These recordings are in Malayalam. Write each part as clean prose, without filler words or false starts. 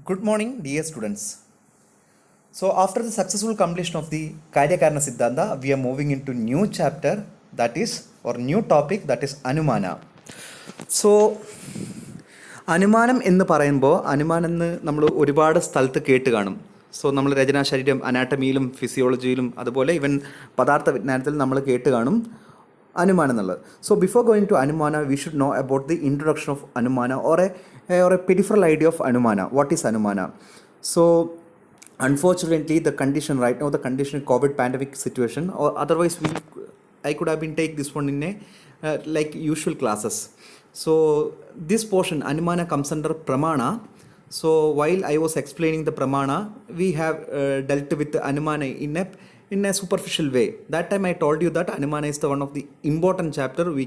Good morning, dear students. So, after the successful completion of the Karyakarana Siddhanta, we are moving into new chapter that is, or new topic that is Anumana. So, അനുമാനം എന്ന് പറയുമ്പോൾ അനുമാനം എന്ന് നമ്മൾ ഒരുപാട് സ്ഥലത്ത് കേട്ട് കാണും. സോ നമ്മൾ രചനാശരീരം അനാട്ടമിയിലും ഫിസിയോളജിയിലും അതുപോലെ ഇവൻ പദാർത്ഥ വിജ്ഞാനത്തിൽ നമ്മൾ കേട്ട് കാണും അനുമാനം എന്നുള്ളത്. So before going to anumana we should know about the introduction of anumana or a peripheral idea of anumana. What is anumana? So unfortunately the condition right now, the condition COVID pandemic situation, or otherwise I could have been take this one in a like usual classes. So this portion Anumana comes under Pramana. So while I was explaining the Pramana, we have dealt with Anumana in a superficial way. That time I told you that Anumana is the one of the important chapter we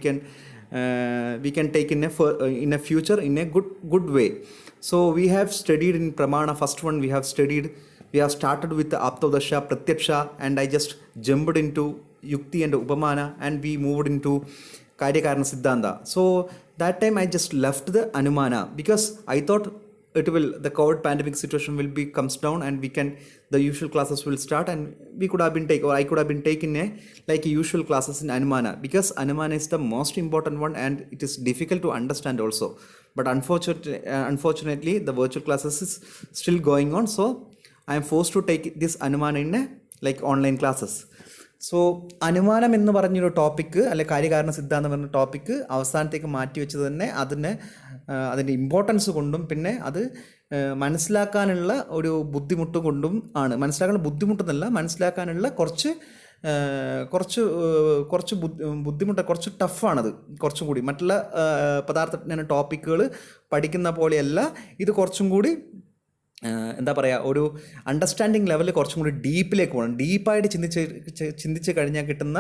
can take in a future in a good way. So we have studied in Pramana. First one we have started with the Aptodasha, Pratyaksha, and I just jumped into Yukti and Upamana, and we moved into Karyakarana Siddhanta. So that time I just left the Anumana because I thought the COVID pandemic situation comes down and the usual classes will start, and I could have been taken like usual classes in Anumana, because Anumana is the most important one and it is difficult to understand also. But unfortunately the virtual classes is still going on, so I am forced to take this Anumana in like online classes. So അനുമാനം എന്ന് പറഞ്ഞൊരു ടോപ്പിക്ക് അല്ലെ കാര്യകാരണ സിദ്ധാന്തം പറഞ്ഞ ടോപ്പിക്ക് അവസാനത്തേക്ക് മാറ്റി വെച്ചത് തന്നെ അതിൻ്റെ ഇമ്പോർട്ടൻസ് കൊണ്ടും പിന്നെ അത് മനസ്സിലാക്കാനുള്ള ഒരു ബുദ്ധിമുട്ട് കൊണ്ടും ആണ്. മനസ്സിലാക്കാനുള്ള ബുദ്ധിമുട്ടെന്നല്ല, മനസ്സിലാക്കാനുള്ള കുറച്ച് ബുദ്ധിമുട്ട്, കുറച്ച് ടഫാണത്. കുറച്ചും കൂടി മറ്റുള്ള പദാർത്ഥ ടോപ്പിക്കുകൾ പഠിക്കുന്ന പോലെയല്ല ഇത്. കുറച്ചും കൂടി എന്താ പറയുക, ഒരു അണ്ടർസ്റ്റാൻഡിങ് ലെവലിൽ കുറച്ചും കൂടി ഡീപ്പിലേക്ക് പോകണം. ഡീപ്പായിട്ട് ചിന്തിച്ച് കഴിഞ്ഞാൽ കിട്ടുന്ന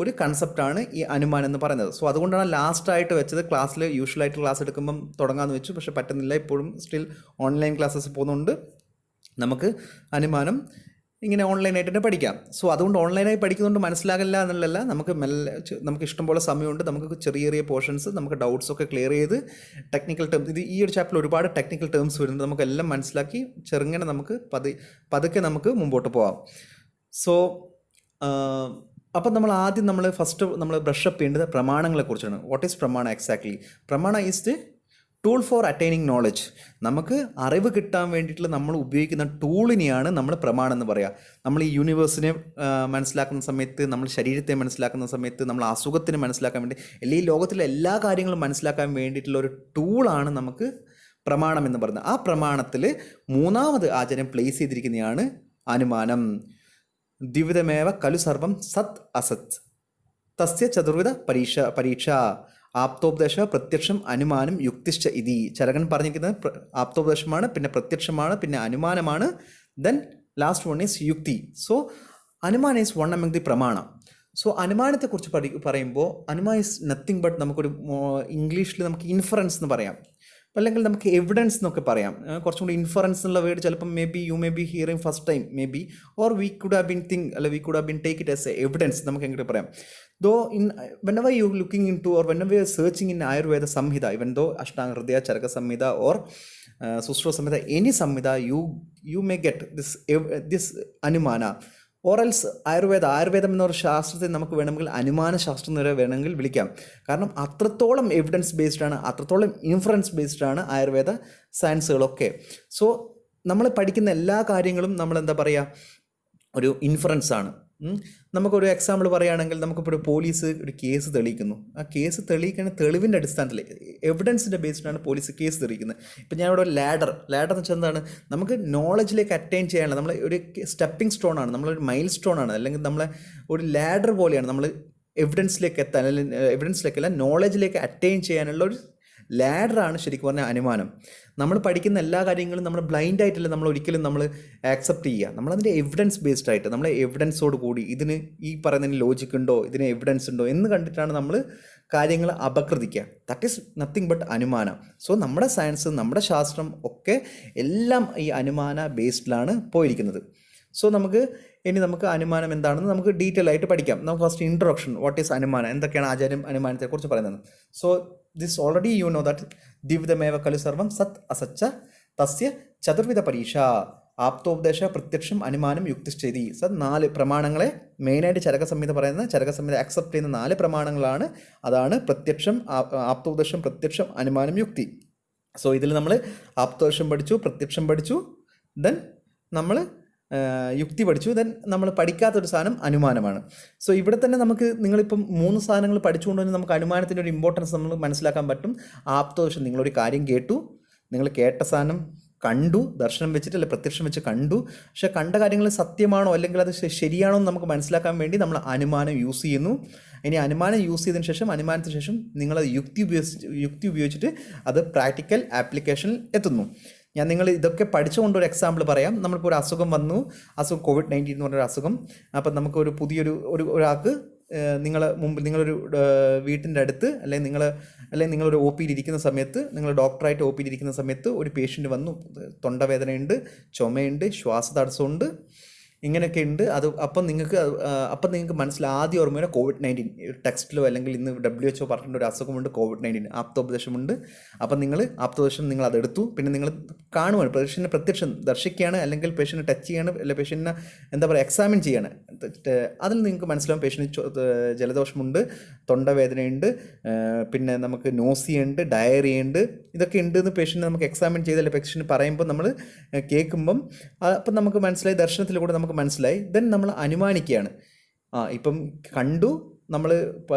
ഒരു കൺസെപ്റ്റാണ് ഈ അനുമാനം എന്ന് പറയുന്നത്. സോ അതുകൊണ്ടാണ് ലാസ്റ്റായിട്ട് വെച്ചത്. ക്ലാസ്സിൽ യൂഷ്വലായിട്ട് ക്ലാസ് എടുക്കുമ്പം തുടങ്ങാമെന്ന് വെച്ചു, പക്ഷേ പറ്റുന്നില്ല. ഇപ്പോഴും സ്റ്റിൽ ഓൺലൈൻ ക്ലാസ്സസ് പോകുന്നുണ്ട്. നമുക്ക് അനുമാനം ഇങ്ങനെ ഓൺലൈനായിട്ട് തന്നെ പഠിക്കാം. സോ അതുകൊണ്ട് ഓൺലൈനായി പഠിക്കുന്നതുകൊണ്ട് മനസ്സിലാകില്ല എന്നുള്ളതല്ല, നമുക്ക് ഇഷ്ടംപോലെ സമയമുണ്ട്. നമുക്ക് ചെറിയ പോർഷൻസ്, നമുക്ക് ഡൗട്ട്സൊക്കെ ക്ലിയർ ചെയ്ത് ടെക്നിക്കൽ ടേംസ്, ഈ ഒരു ചാപ്റ്ററിൽ ഒരുപാട് ടെക്നിക്കൽ ടേംസ് വരുന്നുണ്ട്. നമുക്കെല്ലാം മനസ്സിലാക്കി ചെറുങ്ങനെ നമുക്ക് പതുക്കെ നമുക്ക് മുമ്പോട്ട് പോകാം. സോ അപ്പം ഫസ്റ്റ് നമ്മൾ ബ്രഷപ്പ് ചെയ്യേണ്ടത് പ്രമാണങ്ങളെക്കുറിച്ചാണ്. വാട്ട് ഈസ് പ്രമാണ എക്സാക്ട്ലി? പ്രമാണ is the tool for attaining knowledge. നമുക്ക് അറിവ് കിട്ടാൻ വേണ്ടിയിട്ടുള്ള നമ്മൾ ഉപയോഗിക്കുന്ന ടൂളിനെയാണ് നമ്മൾ പ്രമാണം എന്ന് പറയുക. നമ്മൾ ഈ യൂണിവേഴ്സിനെ മനസ്സിലാക്കുന്ന സമയത്ത്, നമ്മൾ ശരീരത്തെ മനസ്സിലാക്കുന്ന സമയത്ത്, നമ്മൾ അസുഖത്തിന് മനസ്സിലാക്കാൻ വേണ്ടി, അല്ലെങ്കിൽ ലോകത്തിലെ എല്ലാ കാര്യങ്ങളും മനസ്സിലാക്കാൻ വേണ്ടിയിട്ടുള്ള ഒരു ടൂളാണ് നമുക്ക് പ്രമാണം എന്ന് പറയുന്നത്. ആ പ്രമാണത്തിൽ മൂന്നാമത് ആചാര്യം പ്ലേസ് ചെയ്തിരിക്കുന്നതാണ് അനുമാനം. ദ്വിവിധമേവ ഖലു സർവം സത് അസത് തസ്യ ചതുർവിധ പരീക്ഷ ആപ്തോപദേശ പ്രത്യക്ഷം അനുമാനം യുക്തിശ്ച ഇതി. ചരകൻ പറഞ്ഞിരിക്കുന്നത് ആപ്തോപദേശമാണ്, പിന്നെ പ്രത്യക്ഷമാണ്, പിന്നെ അനുമാനമാണ്, then last one is yukti. So anumana is one among the pramana. So അനുമാനത്തെക്കുറിച്ച് പറയുമ്പോൾ അനുമാനം ഈസ് നത്തിങ് ബട്ട്, നമുക്കൊരു ഇംഗ്ലീഷിൽ നമുക്ക് ഇൻഫറൻസ് എന്ന് പറയാം, അല്ലെങ്കിൽ നമുക്ക് എവിഡൻസ് എന്നൊക്കെ പറയാം. കുറച്ചും കൂടി ഇൻഫറൻസ് എന്നുള്ള വേർഡ് ചിലപ്പം U may B hearing first time, may be, or we could have been take it as A evidence, നമുക്ക് എങ്ങനെ പറയാം. Though whenever you looking into, or whenever you are searching in Ayurveda Samhita, even though Ashtanga Hridaya Charaka Samhita or Sustra Samhita, any Samhita, you may get this Anumana. Or else ആയുർവേദം എന്നൊരു ശാസ്ത്രത്തെ നമുക്ക് വേണമെങ്കിൽ അനുമാന ശാസ്ത്രം എന്ന് വേണമെങ്കിൽ വിളിക്കാം. കാരണം അത്രത്തോളം എവിഡൻസ് ബേസ്ഡ് ആണ്, അത്രത്തോളം ഇൻഫറൻസ് ബേസ്ഡ് ആണ് ആയുർവേദ സയൻസുകളൊക്കെ. സോ നമ്മൾ പഠിക്കുന്ന എല്ലാ കാര്യങ്ങളും നമ്മൾ എന്താ പറയുക, ഒരു ഇൻഫറൻസ് ആണ്. നമുക്കൊരു എക്സാമ്പിൾ പറയുകയാണെങ്കിൽ, നമുക്കിപ്പോൾ ഒരു പോലീസ് ഒരു കേസ് തെളിയിക്കുന്നു. ആ കേസ് തെളിയിക്കുന്ന തെളിവിൻ്റെ അടിസ്ഥാനത്തിൽ, എവിഡൻസിൻ്റെ ബേസ്ഡാണ് പോലീസ് കേസ് തെളിയിക്കുന്നത്. ഇപ്പം ഞാനിവിടെ ഒരു ലാഡർ എന്ന് വെച്ചാൽ എന്താണ്, നമുക്ക് നോളജിലേക്ക് അറ്റൈൻ ചെയ്യാനുള്ള നമ്മൾ ഒരു സ്റ്റെപ്പിംഗ് സ്റ്റോൺ ആണ്, നമ്മളൊരു മൈൽ സ്റ്റോൺ ആണ്, അല്ലെങ്കിൽ നമ്മളെ ഒരു ലാഡർ പോലെയാണ് നമ്മൾ എവിഡൻസിലേക്ക് എത്താൻ, അല്ലെങ്കിൽ എവിഡൻസിലേക്കല്ല നോളജിലേക്ക് അറ്റൈൻ ചെയ്യാനുള്ള ഒരു ലാഡറാണ് ശരിക്കും പറഞ്ഞാൽ അനുമാനം. നമ്മൾ പഠിക്കുന്ന എല്ലാ കാര്യങ്ങളും നമ്മൾ ബ്ലൈൻഡ് ആയിട്ടല്ല നമ്മൾ ഒരിക്കലും നമ്മൾ ആക്സെപ്റ്റ് ചെയ്യുക. നമ്മളതിൻ്റെ എവിഡൻസ് ബേസ്ഡ് ആയിട്ട്, നമ്മൾ എവിഡൻസോട് കൂടി ഇതിന് ഈ പറയുന്നതിന് ലോജിക്ക് ഉണ്ടോ, ഇതിന് എവിഡൻസ് ഉണ്ടോ എന്ന് കണ്ടിട്ടാണ് നമ്മൾ കാര്യങ്ങൾ അപകൃതിക്കുക. ദാറ്റ് ഈസ് നത്തിങ് ബട്ട് അനുമാനം. സോ നമ്മുടെ സയൻസ്, നമ്മുടെ ശാസ്ത്രം ഒക്കെ എല്ലാം ഈ അനുമാന ബേസ്ഡിലാണ് പോയിരിക്കുന്നത്. സോ നമുക്ക് അനുമാനം എന്താണെന്ന് നമുക്ക് ഡീറ്റെയിൽ ആയിട്ട് പഠിക്കാം. നമുക്ക് ഫസ്റ്റ് ഇൻട്രൊഡക്ഷൻ, വാട്ട് ഈസ് അനുമാനം, എന്തൊക്കെയാണ് ആചാര്യം അനുമാനത്തെക്കുറിച്ച് പറയുന്നത്. So this already you know that dividameva kalu sarvam sat asaccha തസ്യ ചതുർവിധ പരീക്ഷ ആപ്തോപദേശ പ്രത്യക്ഷം അനുമാനം യുക്തിശ്ചേതി. സർ 4 പ്രമാണങ്ങളെ മെയിനായിട്ട് ചരകസംഹിത പറയുന്ന ചരകസംഹിത അക്സെപ്റ്റ് ചെയ്യുന്ന 4 പ്രമാണങ്ങളാണ്. അതാണ് പ്രത്യക്ഷം, ആപ്തോപദേശം, പ്രത്യക്ഷം, അനുമാനം, യുക്തി. സോ ഇതിൽ നമ്മൾ ആപ്തോപദേശം പഠിച്ചു, പ്രത്യക്ഷം പഠിച്ചു, ദെൻ നമ്മൾ യുക്തി പഠിച്ചു, ദെൻ നമ്മൾ പഠിക്കാത്തൊരു സാധനം അനുമാനമാണ്. സോ ഇവിടെ തന്നെ നമുക്ക് നിങ്ങളിപ്പം 3 സാധനങ്ങൾ പഠിച്ചുകൊണ്ട് തന്നെ നമുക്ക് അനുമാനത്തിൻ്റെ ഒരു ഇമ്പോർട്ടൻസ് നമ്മൾ മനസ്സിലാക്കാൻ പറ്റും. ആപ്തോപദേശം, നിങ്ങളൊരു കാര്യം കേട്ടു, നിങ്ങൾ കേട്ട സാധനം കണ്ടു, ദർശനം വെച്ചിട്ട് അല്ലെ പ്രത്യക്ഷം വെച്ച് കണ്ടു, പക്ഷേ കണ്ട കാര്യങ്ങൾ സത്യമാണോ അല്ലെങ്കിൽ അത് ശരിയാണോ എന്ന് നമുക്ക് മനസ്സിലാക്കാൻ വേണ്ടി നമ്മൾ അനുമാനം യൂസ് ചെയ്യുന്നു. ഇനി അനുമാനം യൂസ് ചെയ്തതിന് ശേഷം, അനുമാനത്തിന് ശേഷം നിങ്ങൾ യുക്തി ഉപയോഗിച്ചിട്ട് അത് പ്രാക്ടിക്കൽ ആപ്ലിക്കേഷനിൽ എത്തുന്നു. ഞാൻ നിങ്ങൾ ഇതൊക്കെ പഠിച്ചുകൊണ്ടൊരു എക്സാമ്പിൾ പറയാം. നമ്മളിപ്പോൾ ഒരു അസുഖം വന്നു, അസുഖം COVID-19 എന്ന് പറഞ്ഞൊരു അസുഖം. അപ്പം നമുക്കൊരു പുതിയൊരു ഒരാൾക്ക് നിങ്ങളൊരു വീട്ടിൻ്റെ അടുത്ത് അല്ലെങ്കിൽ നിങ്ങളൊരു ഒ പിയിൽ ഇരിക്കുന്ന സമയത്ത്, നിങ്ങൾ ഡോക്ടറായിട്ട് ഒ പിയിൽ ഇരിക്കുന്ന സമയത്ത് ഒരു പേഷ്യൻ്റ് വന്നു, തൊണ്ടവേദനയുണ്ട്, ചുമയുണ്ട്, ശ്വാസതടസ്സമുണ്ട്, ഇങ്ങനെയൊക്കെ ഉണ്ട്. അപ്പം നിങ്ങൾക്ക് ആദ്യം ഓർമ്മ COVID-19 ടെക്സ്റ്റിലോ അല്ലെങ്കിൽ ഇന്ന് WHO പറഞ്ഞിട്ടുണ്ട് ഒരു അസുഖമുണ്ട് COVID-19, ആപ്തോപദേശമുണ്ട്. അപ്പം ആപ്തോപദേശം നിങ്ങൾ അതെടുത്തു. പിന്നെ നിങ്ങൾ കാണുവാണ്, പേഷ്യൻ്റ് പ്രത്യക്ഷം ദർശിക്കുകയാണ്, അല്ലെങ്കിൽ പേഷ്യൻ്റ് ടച്ച് ചെയ്യാണ്, അല്ലെങ്കിൽ പേഷ്യൻ്റിനെ എക്സാമിൻ ചെയ്യാണ്. അതിൽ നിങ്ങൾക്ക് മനസ്സിലാവും പേഷ്യൻ്റ് ജലദോഷമുണ്ട്, തൊണ്ടവേദനയുണ്ട്, പിന്നെ നമുക്ക് നോസിയുണ്ട്, ഡയറിയുണ്ട്, ഇതൊക്കെ ഉണ്ടെന്ന് പേഷ്യൻ്റ് നമുക്ക് എക്സാമിൻ ചെയ്തല്ലേ പേഷ്യൻ്റ് പറയുമ്പോൾ നമ്മൾ കേൾക്കുമ്പം അപ്പം നമുക്ക് മനസ്സിലായി, ദർശനത്തിലൂടെ നമുക്ക് മനസ്സിലായി. ദെൻ നമ്മൾ അനുമാനിക്കുകയാണ്. ഇപ്പം കണ്ടു, നമ്മൾ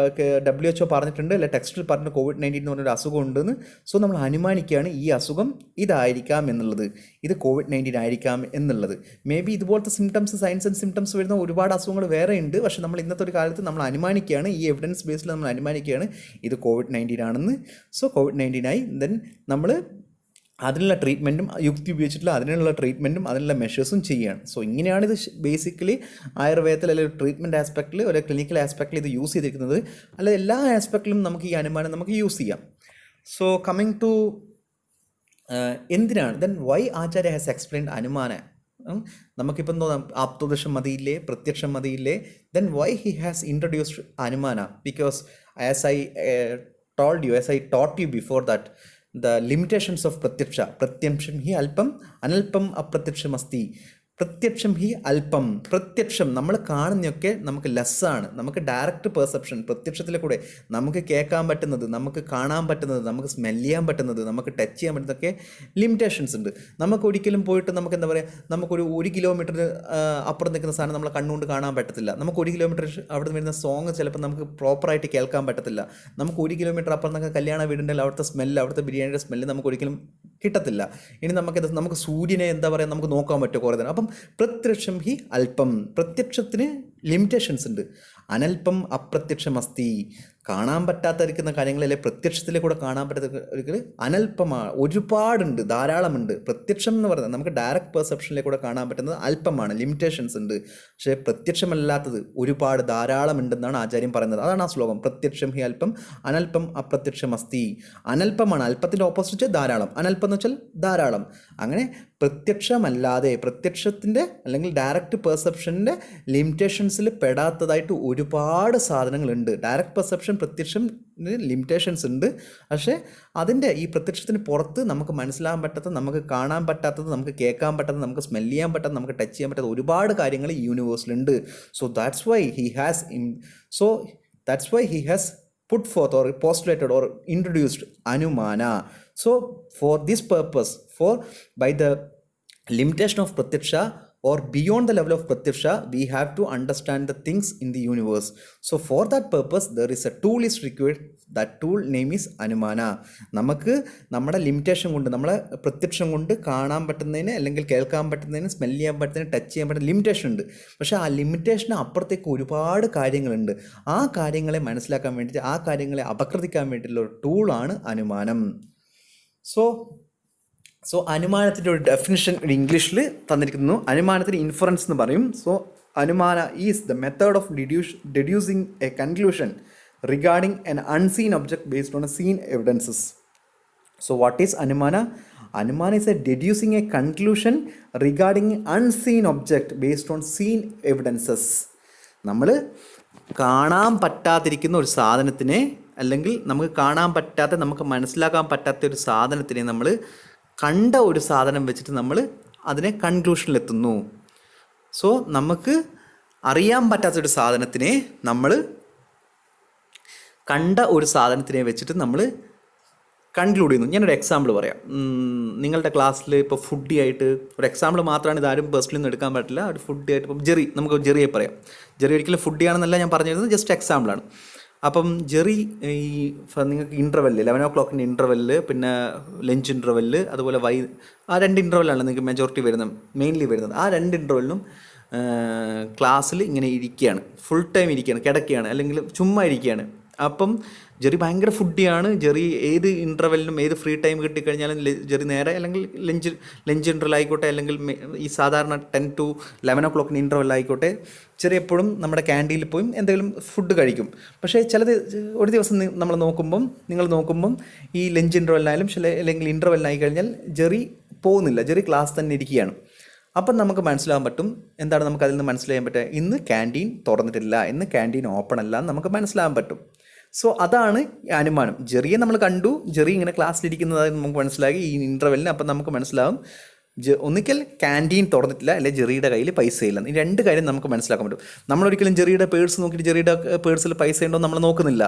WHO പറഞ്ഞിട്ടുണ്ട്, അല്ലെ ടെക്സ്റ്റിൽ പറഞ്ഞ COVID-19 എന്ന് പറഞ്ഞൊരു അസുഖം ഉണ്ടെന്ന്. സോ നമ്മൾ അനുമാനിക്കുകയാണ് ഈ അസുഖം ഇതായിരിക്കാം എന്നുള്ളത്, ഇത് COVID-19 ആയിരിക്കാം എന്നുള്ളത്. മേ ബി ഇതുപോലത്തെ സിംറ്റംസ്, സൈൻസ് ആൻഡ് സിംറ്റംസ് വരുന്ന ഒരുപാട് അസുഖങ്ങൾ വേറെ ഉണ്ട്. പക്ഷേ നമ്മൾ ഇന്നത്തെ ഒരു കാലത്ത് നമ്മൾ അനുമാനിക്കുകയാണ്, ഈ എവിഡൻസ് ബേസിൽ നമ്മൾ അനുമാനിക്കുകയാണ് ഇത് COVID-19 ആണെന്ന്. സോ COVID-19 ആയി. ദെൻ നമ്മൾ അതിനുള്ള ട്രീറ്റ്മെൻറ്റും, യുക്തി ഉപയോഗിച്ചിട്ടുള്ള അതിനുള്ള ട്രീറ്റ്മെൻറ്റും അതിനുള്ള മെഷേഴ്സും ചെയ്യുകയാണ്. സോ ഇങ്ങനെയാണ് ഇത് ബേസിക്കലി ആയുർവേദത്തിൽ അല്ലെങ്കിൽ ട്രീറ്റ്മെൻറ്റ് ആസ്പെക്റ്റിൽ, ഒരു ക്ലിനിക്കൽ ആസ്പെക്റ്റിൽ ഇത് യൂസ് ചെയ്തിരിക്കുന്നത്. അല്ല, എല്ലാ ആസ്പെക്റ്റിലും നമുക്ക് ഈ അനുമാനം നമുക്ക് യൂസ് ചെയ്യാം. സോ കമ്മിങ് ടു എന്തിനാണ്, then why acharya has explained anumana. നമുക്കിപ്പം തോന്നാം ആപ്തോപദേശം മതിയില്ലേ, പ്രത്യക്ഷം മതിയില്ലേ, then why he has introduced anumana? Because as I taught you before that the limitations of pratyaksham hi alpam analpam apratyaksham asti. പ്രത്യക്ഷം ഹി അല്പം. പ്രത്യക്ഷം നമ്മൾ കാണുന്നതൊക്കെ നമുക്ക് ലെസ്സാണ്. നമുക്ക് ഡയറക്റ്റ് പെർസെപ്ഷൻ, പ്രത്യക്ഷത്തിലെ കൂടെ നമുക്ക് കേൾക്കാൻ പറ്റുന്നത്, നമുക്ക് കാണാൻ പറ്റുന്നത്, നമുക്ക് സ്മെല് ചെയ്യാൻ പറ്റുന്നത്, നമുക്ക് ടച്ച് ചെയ്യാൻ പറ്റുന്നതൊക്കെ ലിമിറ്റേഷൻസ് ഉണ്ട്. നമുക്ക് ഒരിക്കലും പോയിട്ട് നമുക്ക് എന്താ പറയുക, നമുക്കൊരു 1 കിലോമീറ്റർ അപ്പുറം നിൽക്കുന്ന സാധനം നമ്മളെ കണ്ണുകൊണ്ട് കാണാൻ പറ്റത്തില്ല. നമുക്ക് 1 കിലോമീറ്റർ അവിടെ നിന്ന് വരുന്ന സോങ് ചിലപ്പോൾ നമുക്ക് പ്രോപ്പറായിട്ട് കേൾക്കാൻ പറ്റത്തില്ല. നമുക്ക് 1 കിലോമീറ്റർ അപ്പുറം നമുക്ക് കല്യാണ വീടിൻ്റെ അവിടുത്തെ സ്മെല്ല്, അവിടുത്തെ ബിരിയാണിയുടെ സ്മെല്ല് നമുക്ക് ഒരിക്കലും കിട്ടത്തില്ല. ഇനി നമുക്ക് സൂര്യനെ എന്താ പറയുക, നമുക്ക് നോക്കാൻ പറ്റുമോ കുറേ നേരം. അപ്പം പ്രത്യക്ഷം ഹി അല്പം. പ്രത്യക്ഷത്തിന് ലിമിറ്റേഷൻസ് ഉണ്ട്. അനൽപ്പം അപ്രത്യക്ഷം അസ്തി. കാണാൻ പറ്റാത്തിരിക്കുന്ന കാര്യങ്ങളല്ലേ പ്രത്യക്ഷത്തിലെ കൂടെ കാണാൻ പറ്റാത്ത അനൽപ്പമാണ്, ഒരുപാടുണ്ട്, ധാരാളമുണ്ട്. പ്രത്യക്ഷം എന്ന് പറയുന്നത് നമുക്ക് ഡയറക്റ്റ് പെർസെപ്ഷനിലെ കൂടെ കാണാൻ പറ്റുന്നത് അല്പമാണ്, ലിമിറ്റേഷൻസ് ഉണ്ട്. പക്ഷേ പ്രത്യക്ഷമല്ലാത്തത് ഒരുപാട് ധാരാളം ഉണ്ടെന്നാണ് ആചാര്യം പറയുന്നത്. അതാണ് ആ ശ്ലോകം. പ്രത്യക്ഷം ഹി അല്പം അനൽപ്പം അപ്രത്യക്ഷം അസ്തി. അനൽപ്പമാണ്, അല്പത്തിൻ്റെ ഓപ്പോസിറ്റ് ധാരാളം. അനൽപ്പം എന്ന് വെച്ചാൽ ധാരാളം. അങ്ങനെ പ്രത്യക്ഷമല്ലാതെ, പ്രത്യക്ഷത്തിൻ്റെ അല്ലെങ്കിൽ ഡയറക്റ്റ് പെർസെപ്ഷൻ്റെ ലിമിറ്റേഷൻസിൽ പെടാത്തതായിട്ട് ഒരുപാട് സാധനങ്ങളുണ്ട്. ഡയറക്റ്റ് പെർസെപ്ഷൻ, പ്രത്യക്ഷം ലിമിറ്റേഷൻസ് ഉണ്ട്. പക്ഷേ അതിൻ്റെ ഈ പ്രത്യക്ഷത്തിന് പുറത്ത് നമുക്ക് മനസ്സിലാകാൻ പറ്റാത്തത്, നമുക്ക് കാണാൻ പറ്റാത്തത്, നമുക്ക് കേൾക്കാൻ പറ്റാത്തത്, നമുക്ക് സ്മെല് ചെയ്യാൻ പറ്റാത്തത്, നമുക്ക് ടച്ച് ചെയ്യാൻ പറ്റാത്ത ഒരുപാട് കാര്യങ്ങൾ ഈ യൂണിവേഴ്സിലുണ്ട്. So that's why he has put forth or postulated or introduced anumana. So for this purpose, by the limitation of pratyaksha or beyond the level of pratyaksha, we have to understand the things in the universe. So for that purpose there is a tool is required. That tool name is anumana. നമുക്ക് നമ്മുടെ ലിമിറ്റേഷൻ കൊണ്ട്, നമ്മളെ പ്രത്യക്ഷം കൊണ്ട് കാണാൻ പറ്റുന്നതിന് അല്ലെങ്കിൽ കേൾക്കാൻ പറ്റുന്നതിന്, സ്മെല് ചെയ്യാൻ പറ്റുന്നതിന്, ടച്ച് ചെയ്യാൻ പറ്റുന്ന ലിമിറ്റേഷൻ ഉണ്ട്. പക്ഷേ ആ ലിമിറ്റേഷന് അപ്പുറത്തേക്ക് ഒരുപാട് കാര്യങ്ങളുണ്ട്. ആ കാര്യങ്ങളെ മനസ്സിലാക്കാൻ വേണ്ടിയിട്ട്, ആ കാര്യങ്ങളെ അപകൃതിക്കാൻ വേണ്ടിയിട്ടുള്ള ഒരു ടൂളാണ് അനുമാനം. സോ അനുമാനത്തിൻ്റെ ഒരു ഡെഫിനിഷൻ ഇംഗ്ലീഷിൽ തന്നിരിക്കുന്നു. അനുമാനത്തിന് ഇൻഫറൻസ് എന്ന് പറയും. So anumana is the method of deducing a conclusion regarding an unseen object based on a seen evidences. So what is anumana? Anumana is a deducing a conclusion regarding unseen object based on seen evidences. നമ്മൾ കാണാൻ പറ്റാതിരിക്കുന്ന ഒരു സാധനത്തിനെ, അല്ലെങ്കിൽ നമുക്ക് കാണാൻ പറ്റാത്ത, നമുക്ക് മനസ്സിലാക്കാൻ പറ്റാത്ത ഒരു സാധനത്തിനെ നമ്മൾ കണ്ട ഒരു സാധനം വെച്ചിട്ട് നമ്മൾ അതിനെ കൺക്ലൂഷനിലെത്തുന്നു. സോ നമുക്ക് അറിയാൻ പറ്റാത്തൊരു സാധനത്തിനെ നമ്മൾ കണ്ട ഒരു സാധനത്തിനെ വെച്ചിട്ട് നമ്മൾ കൺക്ലൂഡ് ചെയ്യുന്നു. ഞാനൊരു എക്സാമ്പിൾ പറയാം. നിങ്ങളുടെ ക്ലാസ്സിൽ ഇപ്പോൾ ഫുഡി ആയിട്ട് ഒരു എക്സാമ്പിൾ മാത്രമാണ്, ഇതാരും പേഴ്സണലി ഒന്നും എടുക്കാൻ പറ്റില്ല. ഒരു ഫുഡി ആയിട്ട് ഇപ്പം നമുക്ക് ജെറിയെ പറയാം. ജെറി ഒരിക്കലും ഫുഡിയാണെന്നല്ല ഞാൻ പറഞ്ഞിരുന്നത്, ജസ്റ്റ് എക്സാമ്പിളാണ്. അപ്പം ജെറി ഈ നിങ്ങൾക്ക് ഇൻ്റർവെല്ല് 11 o'clock ഇൻ്റർവെല്ല്, പിന്നെ ലഞ്ച് ഇൻ്റർവെല്ല്, അതുപോലെ ആ 2 ഇൻ്റർവെല്ലാണ് നിങ്ങൾക്ക് മെജോറിറ്റി വരുന്നത്, മെയിൻലി വരുന്നത്. ആ 2 ഇൻ്റർവെല്ലിനും ക്ലാസ്സിൽ ഇങ്ങനെ ഇരിക്കുകയാണ്, ഫുൾ ടൈം ഇരിക്കുകയാണ്, കിടക്കുകയാണ്, അല്ലെങ്കിൽ ചുമ്മാ ഇരിക്കുകയാണ്. അപ്പം ജെറി ഭയങ്കര ഫുഡിയാണ്. ജെറി ഏത് ഇൻ്റർവെല്ലിനും ഏത് ഫ്രീ ടൈം കിട്ടിക്കഴിഞ്ഞാലും ജെറി നേരെ അല്ലെങ്കിൽ ലഞ്ച് ഇൻ്റർവെൽ ആയിക്കോട്ടെ, അല്ലെങ്കിൽ ഈ സാധാരണ 10 to 11 o'clock ഇൻ്റർവെൽ ആയിക്കോട്ടെ, ജെറി എപ്പോഴും നമ്മുടെ ക്യാൻറ്റീനിൽ പോയി എന്തെങ്കിലും ഫുഡ് കഴിക്കും. പക്ഷേ ഒരു ദിവസം നിങ്ങൾ നോക്കുമ്പം ഈ ലഞ്ച് ഇൻ്റർവെല്ലായാലും അല്ലെങ്കിൽ ഇൻ്റർവെല്ലായി കഴിഞ്ഞാൽ ജെറി പോകുന്നില്ല, ജെറി ക്ലാസ് തന്നെ ഇരിക്കുകയാണ്. അപ്പം നമുക്ക് മനസ്സിലാകാൻ പറ്റും, എന്താണ് നമുക്ക് അതിൽ നിന്ന് മനസ്സിലാക്കാൻ പറ്റുക, ഇന്ന് ക്യാൻറ്റീൻ തുറന്നിട്ടില്ല, ഇന്ന് ക്യാൻറ്റീൻ ഓപ്പൺ അല്ല എന്ന് നമുക്ക് മനസ്സിലാകാൻ പറ്റും. സോ അതാണ് അനുമാനം. ജെറിയെ നമ്മൾ കണ്ടു, ജെറി ഇങ്ങനെ ക്ലാസ്സിലിരിക്കുന്നതായി നമുക്ക് മനസ്സിലാക്കി ഈ ഇൻ്റർവെല്ലിന്. അപ്പം നമുക്ക് മനസ്സിലാകും ഒന്നിക്കൽ ക്യാൻറ്റീൻ തുറന്നിട്ടില്ല, അല്ലെങ്കിൽ ജെറിയുടെ കയ്യിൽ പൈസ ഇല്ല. ഈ 2 കാര്യം നമുക്ക് മനസ്സിലാക്കാൻ പറ്റും. നമ്മളൊരിക്കലും ജെറിയുടെ പേഴ്സ് നോക്കിയിട്ട് ജെറിയുടെ പേഴ്സിൽ പൈസ ഉണ്ടോ നമ്മൾ നോക്കുന്നില്ല.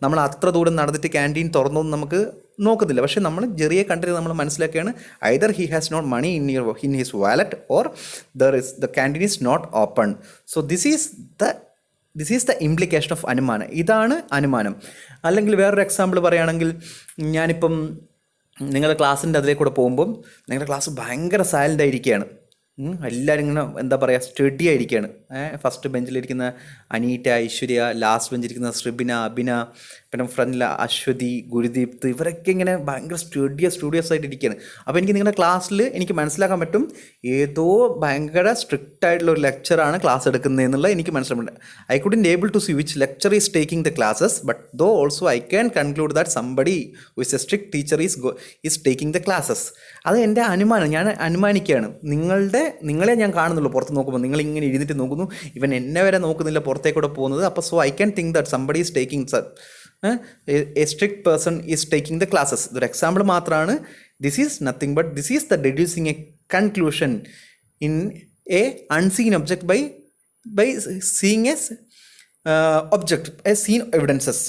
നമ്മൾ അത്ര ദൂരം നടന്നിട്ട് ക്യാൻറ്റീൻ തുറന്നോ നമുക്ക് നോക്കുന്നില്ല. പക്ഷേ നമ്മൾ ജെറിയെ കണ്ടിട്ട് നമ്മൾ മനസ്സിലാക്കുകയാണ്, either he has not money in his wallet or the canteen is not open. So this is the implication of അനുമാനം. ഇതാണ് അനുമാനം. അല്ലെങ്കിൽ വേറൊരു എക്സാമ്പിൾ പറയുകയാണെങ്കിൽ, ഞാനിപ്പം നിങ്ങളുടെ ക്ലാസ്സിൻ്റെ അതിലേക്ക് കൂടെ പോകുമ്പം നിങ്ങളുടെ ക്ലാസ് ഭയങ്കര സൈലൻ്റ് ആയിരിക്കുകയാണ്. എല്ലാവരും ഇങ്ങനെ എന്താ പറയുക, സ്റ്റഡി ആയിരിക്കുകയാണ്. ഫസ്റ്റ് ബെഞ്ചിലിരിക്കുന്ന അനീറ്റ, ഐശ്വര്യ, ലാസ്റ്റ് ബെഞ്ചിലിരിക്കുന്ന ശ്രിബിന, അഭിന, പിന്നെ ഫ്രണ്ടിൽ അശ്വതി, ഗുരുദീപ്ത്, ഇവരൊക്കെ ഇങ്ങനെ ഭയങ്കര സ്റ്റുഡിയസ് ആയിട്ട് ഇരിക്കുകയാണ്. അപ്പോൾ എനിക്ക് നിങ്ങളുടെ ക്ലാസ്സിൽ എനിക്ക് മനസ്സിലാക്കാൻ പറ്റും, ഏതോ ഭയങ്കര സ്ട്രിക്റ്റ് ആയിട്ടുള്ള ഒരു ലെക്ചറാണ് ക്ലാസ് എടുക്കുന്നതെന്നുള്ളത് എനിക്ക് മനസ്സിലാക്കുന്നുണ്ട്. I couldn't able to see which lecture is taking the classes, but though also I can conclude that somebody who is a strict teacher is taking the classes. അത് എൻ്റെ അനുമാനം, ഞാൻ അനുമാനിക്കുകയാണ്. നിങ്ങളെ ഞാൻ കാണുന്നുള്ളൂ പുറത്ത് നോക്കുമ്പോൾ. നിങ്ങളിങ്ങനെ ഇരുന്നിട്ട് നോക്കുന്നു, ഇവൻ എന്നെ വരെ നോക്കുന്നില്ല, പുറത്തേക്കൂടെ പോകുന്നത്. അപ്പോൾ so I can think that somebody is taking a strict person is taking the classes. ഇതൊരു എക്സാമ്പിൾ മാത്രമാണ്. This is nothing but this is the deducing a conclusion in a unseen object by seeing a object as seen evidences.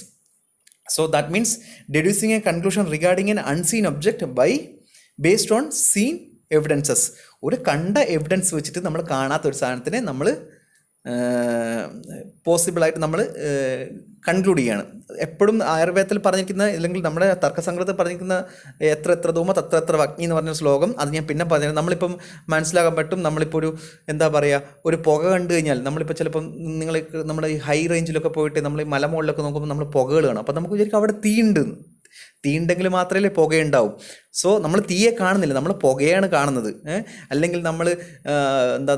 So that means deducing a conclusion regarding an unseen object based on seen evidences. ഒരു കണ്ട എവിഡൻസ് വെച്ചിട്ട് നമ്മൾ കാണാത്ത ഒരു സാധനത്തിനെ നമ്മൾ പോസിബിളായിട്ട് നമ്മൾ കൺക്ലൂഡ് ചെയ്യാണ്. എപ്പോഴും ആയുർവേദത്തിൽ പറഞ്ഞിരിക്കുന്ന, അല്ലെങ്കിൽ നമ്മുടെ തർക്കസംഗ്രഹത്തിൽ പറഞ്ഞിരിക്കുന്ന എത്ര ധൂമ തത്ര അഗ്നി എന്ന് പറഞ്ഞ ശ്ലോകം, അത് ഞാൻ പിന്നെ പറഞ്ഞു. നമ്മളിപ്പം മനസ്സിലാക്കാൻ പറ്റും, നമ്മളിപ്പോൾ എന്താ പറയുക, ഒരു പുക കണ്ടു കഴിഞ്ഞാൽ നമ്മളിപ്പോൾ ചിലപ്പം നമ്മുടെ ഈ ഹൈ റേഞ്ചിലൊക്കെ പോയിട്ട് നമ്മൾ ഈ മലമുകളിലൊക്കെ നോക്കുമ്പോൾ നമ്മൾ പുകകൾ കാണും. അപ്പോൾ നമുക്ക് വിചാരിക്കും അവിടെ തീയുണ്ടെങ്കിൽ മാത്രമേ പുകയുണ്ടാവും. സോ നമ്മൾ തീയെ കാണുന്നില്ല, നമ്മൾ പുകയാണ് കാണുന്നത്. അല്ലെങ്കിൽ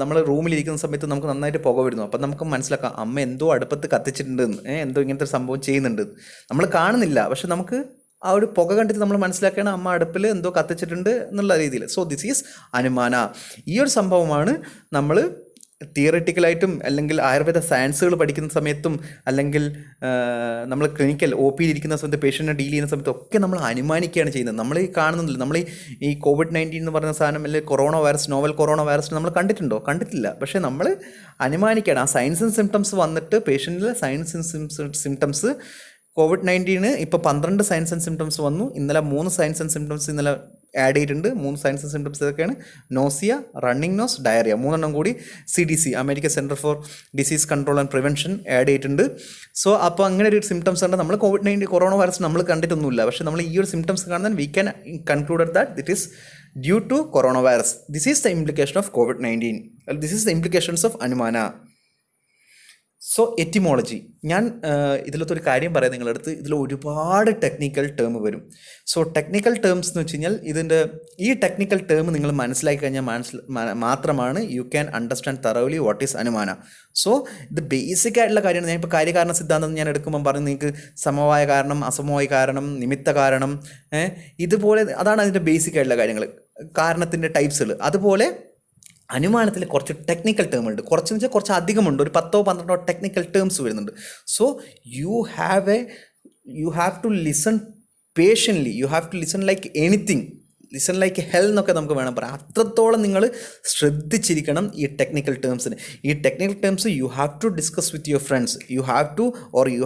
നമ്മൾ റൂമിലിരിക്കുന്ന സമയത്ത് നമുക്ക് നന്നായിട്ട് പുക വരുന്നു. അപ്പം നമുക്ക് മനസ്സിലാക്കാം, അമ്മ എന്തോ അടുപ്പത്ത് കത്തിച്ചിട്ടുണ്ടെന്ന്, എന്തോ ഇങ്ങനത്തെ സംഭവം ചെയ്യുന്നുണ്ട്. നമ്മൾ കാണുന്നില്ല, പക്ഷെ നമുക്ക് ആ ഒരു പുക കണ്ടിട്ട് നമ്മൾ മനസ്സിലാക്കുകയാണ് അമ്മ അടുപ്പിൽ എന്തോ കത്തിച്ചിട്ടുണ്ട് എന്നുള്ള രീതിയിൽ. So this is anumana. ഈ ഒരു സംഭവമാണ് നമ്മൾ തിയററ്റിക്കലായിട്ടും അല്ലെങ്കിൽ ആയുർവേദ സയൻസുകൾ പഠിക്കുന്ന സമയത്തും, അല്ലെങ്കിൽ നമ്മൾ ക്ലിനിക്കൽ OP ഇരിക്കുന്ന സമയത്ത് പേഷ്യൻറ്റിനെ ഡീൽ ചെയ്യുന്ന സമയത്തും ഒക്കെ നമ്മൾ അനുമാനിക്കുകയാണ് ചെയ്യുന്നത്. നമ്മൾ ഈ കാണുന്നില്ല. നമ്മൾ ഈ COVID-19 എന്ന് പറയുന്ന സാധനം, അല്ലെങ്കിൽ corona virus, novel corona virus നമ്മൾ കണ്ടിട്ടുണ്ടോ? കണ്ടിട്ടില്ല. പക്ഷേ നമ്മൾ അനുമാനിക്കുകയാണ്. ആ സൈൻസ് ആൻഡ് സിംറ്റംസ് വന്നിട്ട് പേഷ്യൻറ്റിൽ സൈൻസ് ആൻഡ് സിംറ്റംസ് COVID-19 ഇപ്പോൾ 12 സൈൻസ് ആൻഡ് സിംറ്റംസ് വന്നു. ഇന്നലെ 3 സൈൻസ് ആൻഡ് സിംറ്റംസ് ഇന്നലെ ആഡ് ചെയ്തിട്ടുണ്ട്. 3 സൈൻസ് ആൻഡ് സിംറ്റംസ് ഇതൊക്കെയാണ്: നോസിയ, റണ്ണിങ് നോസ്, ഡയറിയ. 3 കൂടി CDC, American centre for disease control and prevention add ചെയ്തിട്ടുണ്ട്. സോ അപ്പോൾ അങ്ങനെ ഒരു സിംറ്റംസ് ഉണ്ട്. നമ്മൾ COVID-19 കൊറോണ വൈറസ് നമ്മൾ കണ്ടിട്ടൊന്നുമില്ല, പക്ഷേ നമ്മൾ ഈ ഒരു സിംറ്റംസ് കാണുന്നത് we can conclude that it is due to corona virus. This is the implication of COVID-19. This is the implications of anumana. So etymology, ഞാൻ ഇതിലത്തൊരു കാര്യം പറയാം നിങ്ങളുടെ അടുത്ത്. ഇതിൽ ഒരുപാട് ടെക്നിക്കൽ ടേം വരും. സോ ടെക്നിക്കൽ ടേംസ് എന്ന് വെച്ച് കഴിഞ്ഞാൽ ഈ ടെക്നിക്കൽ ടേം നിങ്ങൾ മനസ്സിലാക്കി കഴിഞ്ഞാൽ മാത്രമാണ് you can understand thoroughly what is anumana. So ഇത് ബേസിക് ആയിട്ടുള്ള കാര്യമാണ്. ഞാൻ ഇപ്പോൾ കാര്യകാരണ സിദ്ധാന്തം ഞാൻ എടുക്കുമ്പോൾ പറഞ്ഞു നിങ്ങൾക്ക് സമവായ കാരണം, അസമവായ കാരണം, നിമിത്ത കാരണം, ഇതുപോലെ അതാണ് അതിൻ്റെ ബേസിക് ആയിട്ടുള്ള കാര്യങ്ങൾ, കാരണത്തിൻ്റെ ടൈപ്സുകൾ. അതുപോലെ അനുമാനത്തിൽ കുറച്ച് ടെക്നിക്കൽ ടേം ഉണ്ട്. കുറച്ചെന്ന് വെച്ചാൽ കുറച്ച് അധികമുണ്ട്. ഒരു 10-12 ടെക്നിക്കൽ ടേംസ് വരുന്നുണ്ട്. So you have to listen patiently. You have to listen like anything. Listen like hell എന്നൊക്കെ നമുക്ക് വേണം പറയാം. അത്രത്തോളം നിങ്ങൾ ശ്രദ്ധിച്ചിരിക്കണം ഈ ടെക്നിക്കൽ ടേംസിന്. ഈ technical terms you have to discuss with your friends. You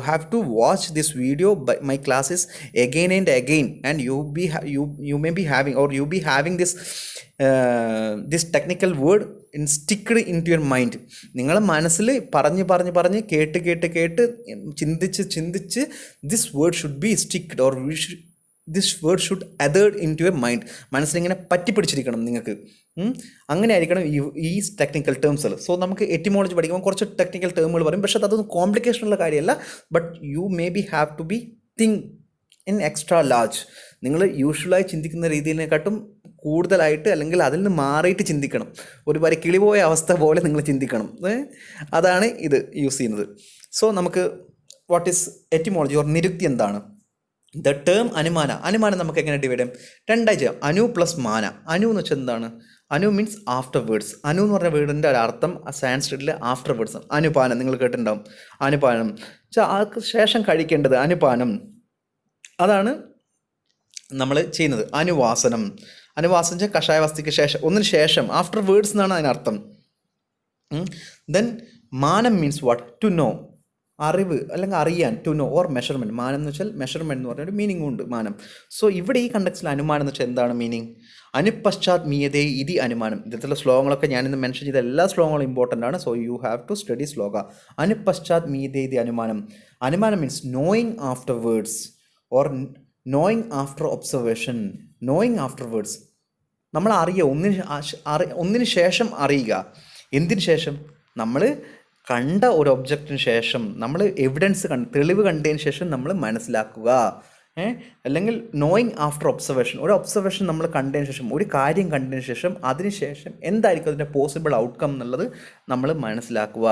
have to watch this video by my classes again and again, and you may be having, or you be having this technical word sticked into your mind. നിങ്ങളെ മനസ്സിൽ പറഞ്ഞ് കേട്ട് ചിന്തിച്ച് this word should be sticked, or this word should adhered into your mind. മനസ്സിലിങ്ങനെ പറ്റിപ്പിടിച്ചിരിക്കണം നിങ്ങൾക്ക്. അങ്ങനെ ആയിരിക്കണം ഈ ടെക്നിക്കൽ ടേംസുകൾ. സോ നമുക്ക് എറ്റിമോളജി പഠിക്കുമ്പോൾ കുറച്ച് ടെക്നിക്കൽ ടേമുകൾ പറയും, പക്ഷേ അതൊന്നും കോംപ്ലിക്കേഷൻ ഉള്ള കാര്യമല്ല. But you may be have to be think in extra large. നിങ്ങൾ യൂഷ്വലായി ചിന്തിക്കുന്ന രീതിയിനെക്കാട്ടും കൂടുതലായിട്ട്, അല്ലെങ്കിൽ അതിൽ നിന്ന് മാറിയിട്ട് ചിന്തിക്കണം. ഒരു കിളിപോയ അവസ്ഥ പോലെ നിങ്ങൾ ചിന്തിക്കണം. അതാണ് ഇത് യൂസ് ചെയ്യുന്നത്. സോ നമുക്ക് വാട്ട് ഈസ് എറ്റിമോളജി ഓർ നിരുക്തി എന്താണ്? ദ ടേം അനുമാനം നമുക്ക് എങ്ങനെ ഡിവൈഡ് ചെയ്യാം? രണ്ടായി ചെയ്യാം. അനു പ്ലസ് മാന. അനു എന്ന് വെച്ചാൽ എന്താണ്? Anu means after words. Anu എന്ന് പറഞ്ഞ വേർഡിൻ്റെ ഒരു അർത്ഥം സാൻസ്ക്രിറ്റിലെ ആഫ്റ്റർ വേർഡ്സ്. അനുപാനം നിങ്ങൾ കേട്ടിട്ടുണ്ടാവും. അനുപാനം ആൾക്ക് ശേഷം കഴിക്കേണ്ടത് അനുപാനം. അതാണ് നമ്മൾ ചെയ്യുന്നത്. അനുവാസനം വെച്ചാൽ കഷായ വസ്തുക്ക് ശേഷം, ഒന്നിന് ശേഷം, ആഫ്റ്റർ വേർഡ്സ് എന്നാണ് അതിനർത്ഥം. ദെൻ മാനം മീൻസ് വാട്ട്? ടു നോ, അറിവ് അല്ലെങ്കിൽ അറിയാൻ. To know or measurement. മാനം എന്ന് വെച്ചാൽ മെഷർമെൻറ്റ് എന്ന് പറഞ്ഞൊരു മീനിങ് ഉണ്ട് മാനം. സോ ഇവിടെ ഈ കണ്ടക്സ്റ്റിൽ അനുമാനം എന്ന് വെച്ചാൽ എന്താണ് മീനിങ്? അനുപശ്ചാത് മീയതേ ഇതി അനുമാനം. ഇത്തരത്തിലുള്ള ശ്ലോകങ്ങളൊക്കെ ഞാനിന്ന് മെൻഷൻ ചെയ്ത എല്ലാ ശ്ലോകങ്ങളും ഇമ്പോർട്ടൻ്റ് ആണ്. So you have to study shloka. അനുപശ്ചാത് മീയതേ ഇതി അനുമാനം. അനുമാനം means knowing afterwards or knowing after observation. Knowing afterwards നമ്മൾ അറിയുക, ഒന്നിന് ശേഷം അറിയുക. എന്തിനു ശേഷം? നമ്മൾ കണ്ട ഒരു ഒബ്ജക്റ്റിന് ശേഷം, നമ്മൾ എവിഡൻസ് തെളിവ് കണ്ടതിന് ശേഷം നമ്മൾ മനസ്സിലാക്കുക. അല്ലെങ്കിൽ നോയിങ് ആഫ്റ്റർ ഒബ്സർവേഷൻ, ഒരു ഒബ്സർവേഷൻ നമ്മൾ കണ്ടതിന് ശേഷം, ഒരു കാര്യം കണ്ടതിന് ശേഷം, അതിനുശേഷം എന്തായിരിക്കും അതിൻ്റെ പോസിബിൾ ഔട്ട്കം എന്നുള്ളത് നമ്മൾ മനസ്സിലാക്കുക.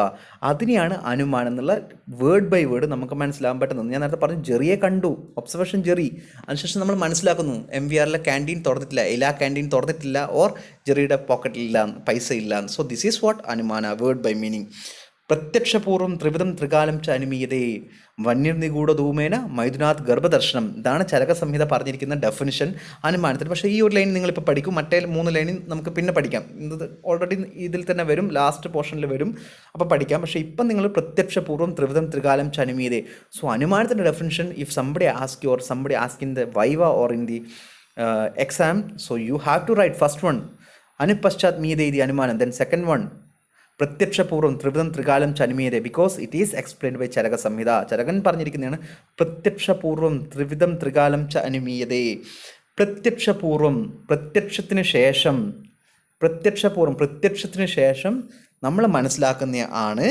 അതിനെയാണ് അനുമാനം എന്നുള്ള വേർഡ് ബൈ വേർഡ് നമുക്ക് മനസ്സിലാകാൻ പറ്റുന്നത്. ഞാൻ നേരത്തെ പറഞ്ഞു, ജെറിയെ കണ്ടു, ഒബ്സർവേഷൻ ജെറി. അതിനുശേഷം നമ്മൾ മനസ്സിലാക്കുന്നു MVRലെ ക്യാൻറ്റീൻ തുറന്നിട്ടില്ല, എല്ലാ ക്യാൻറ്റീൻ തുറന്നിട്ടില്ല, ഓർ ജെറിയുടെ പോക്കറ്റിലില്ല, പൈസ ഇല്ല. So this is what anumana, word by meaning. പ്രത്യക്ഷപൂർവ്വം ത്രിവിധം ത്രികാലം ച അനുമീയതേ വന്യനിഗൂഢ ധൂമേന മൈഥുനാഥ് ഗർഭദർശനം. ഇതാണ് ചരക സംഹിത പറഞ്ഞിരിക്കുന്ന ഡെഫിനിഷൻ അനുമാനത്തിന്. പക്ഷേ ഈ ഒരു ലൈൻ നിങ്ങളിപ്പോൾ പഠിക്കും, മറ്റേ 3 ലൈനിൽ നമുക്ക് പിന്നെ പഠിക്കാം. ഇത് ഓൾറെഡി ഇതിൽ തന്നെ വരും, ലാസ്റ്റ് പോർഷനിൽ വരും, അപ്പോൾ പഠിക്കാം. പക്ഷേ ഇപ്പം നിങ്ങൾ പ്രത്യക്ഷപൂർവ്വം ത്രിവിധം ത്രികാലം ച അനുമീയതേ. സോ അനുമാനത്തിൻ്റെ definition, if somebody ask you, or somebody ask in the viva or in the exam, so you have to write first one അനുപശ്ചാത് മീയതേ ഇതി അനുമാനം, then second one പ്രത്യക്ഷപൂർവ്വം ത്രിവിധം ത്രികാലം ചനുമീയതേ, because it is explained by Charaka Samhita. ചരകൻ പറഞ്ഞിരിക്കുന്നതാണ് പ്രത്യക്ഷപൂർവ്വം ത്രിവിധം ത്രികാലം ച അനുമീയതേ. പ്രത്യക്ഷപൂർവ്വം, പ്രത്യക്ഷത്തിന് ശേഷം, പ്രത്യക്ഷത്തിന് ശേഷം നമ്മൾ മനസ്സിലാക്കുന്ന ആണ്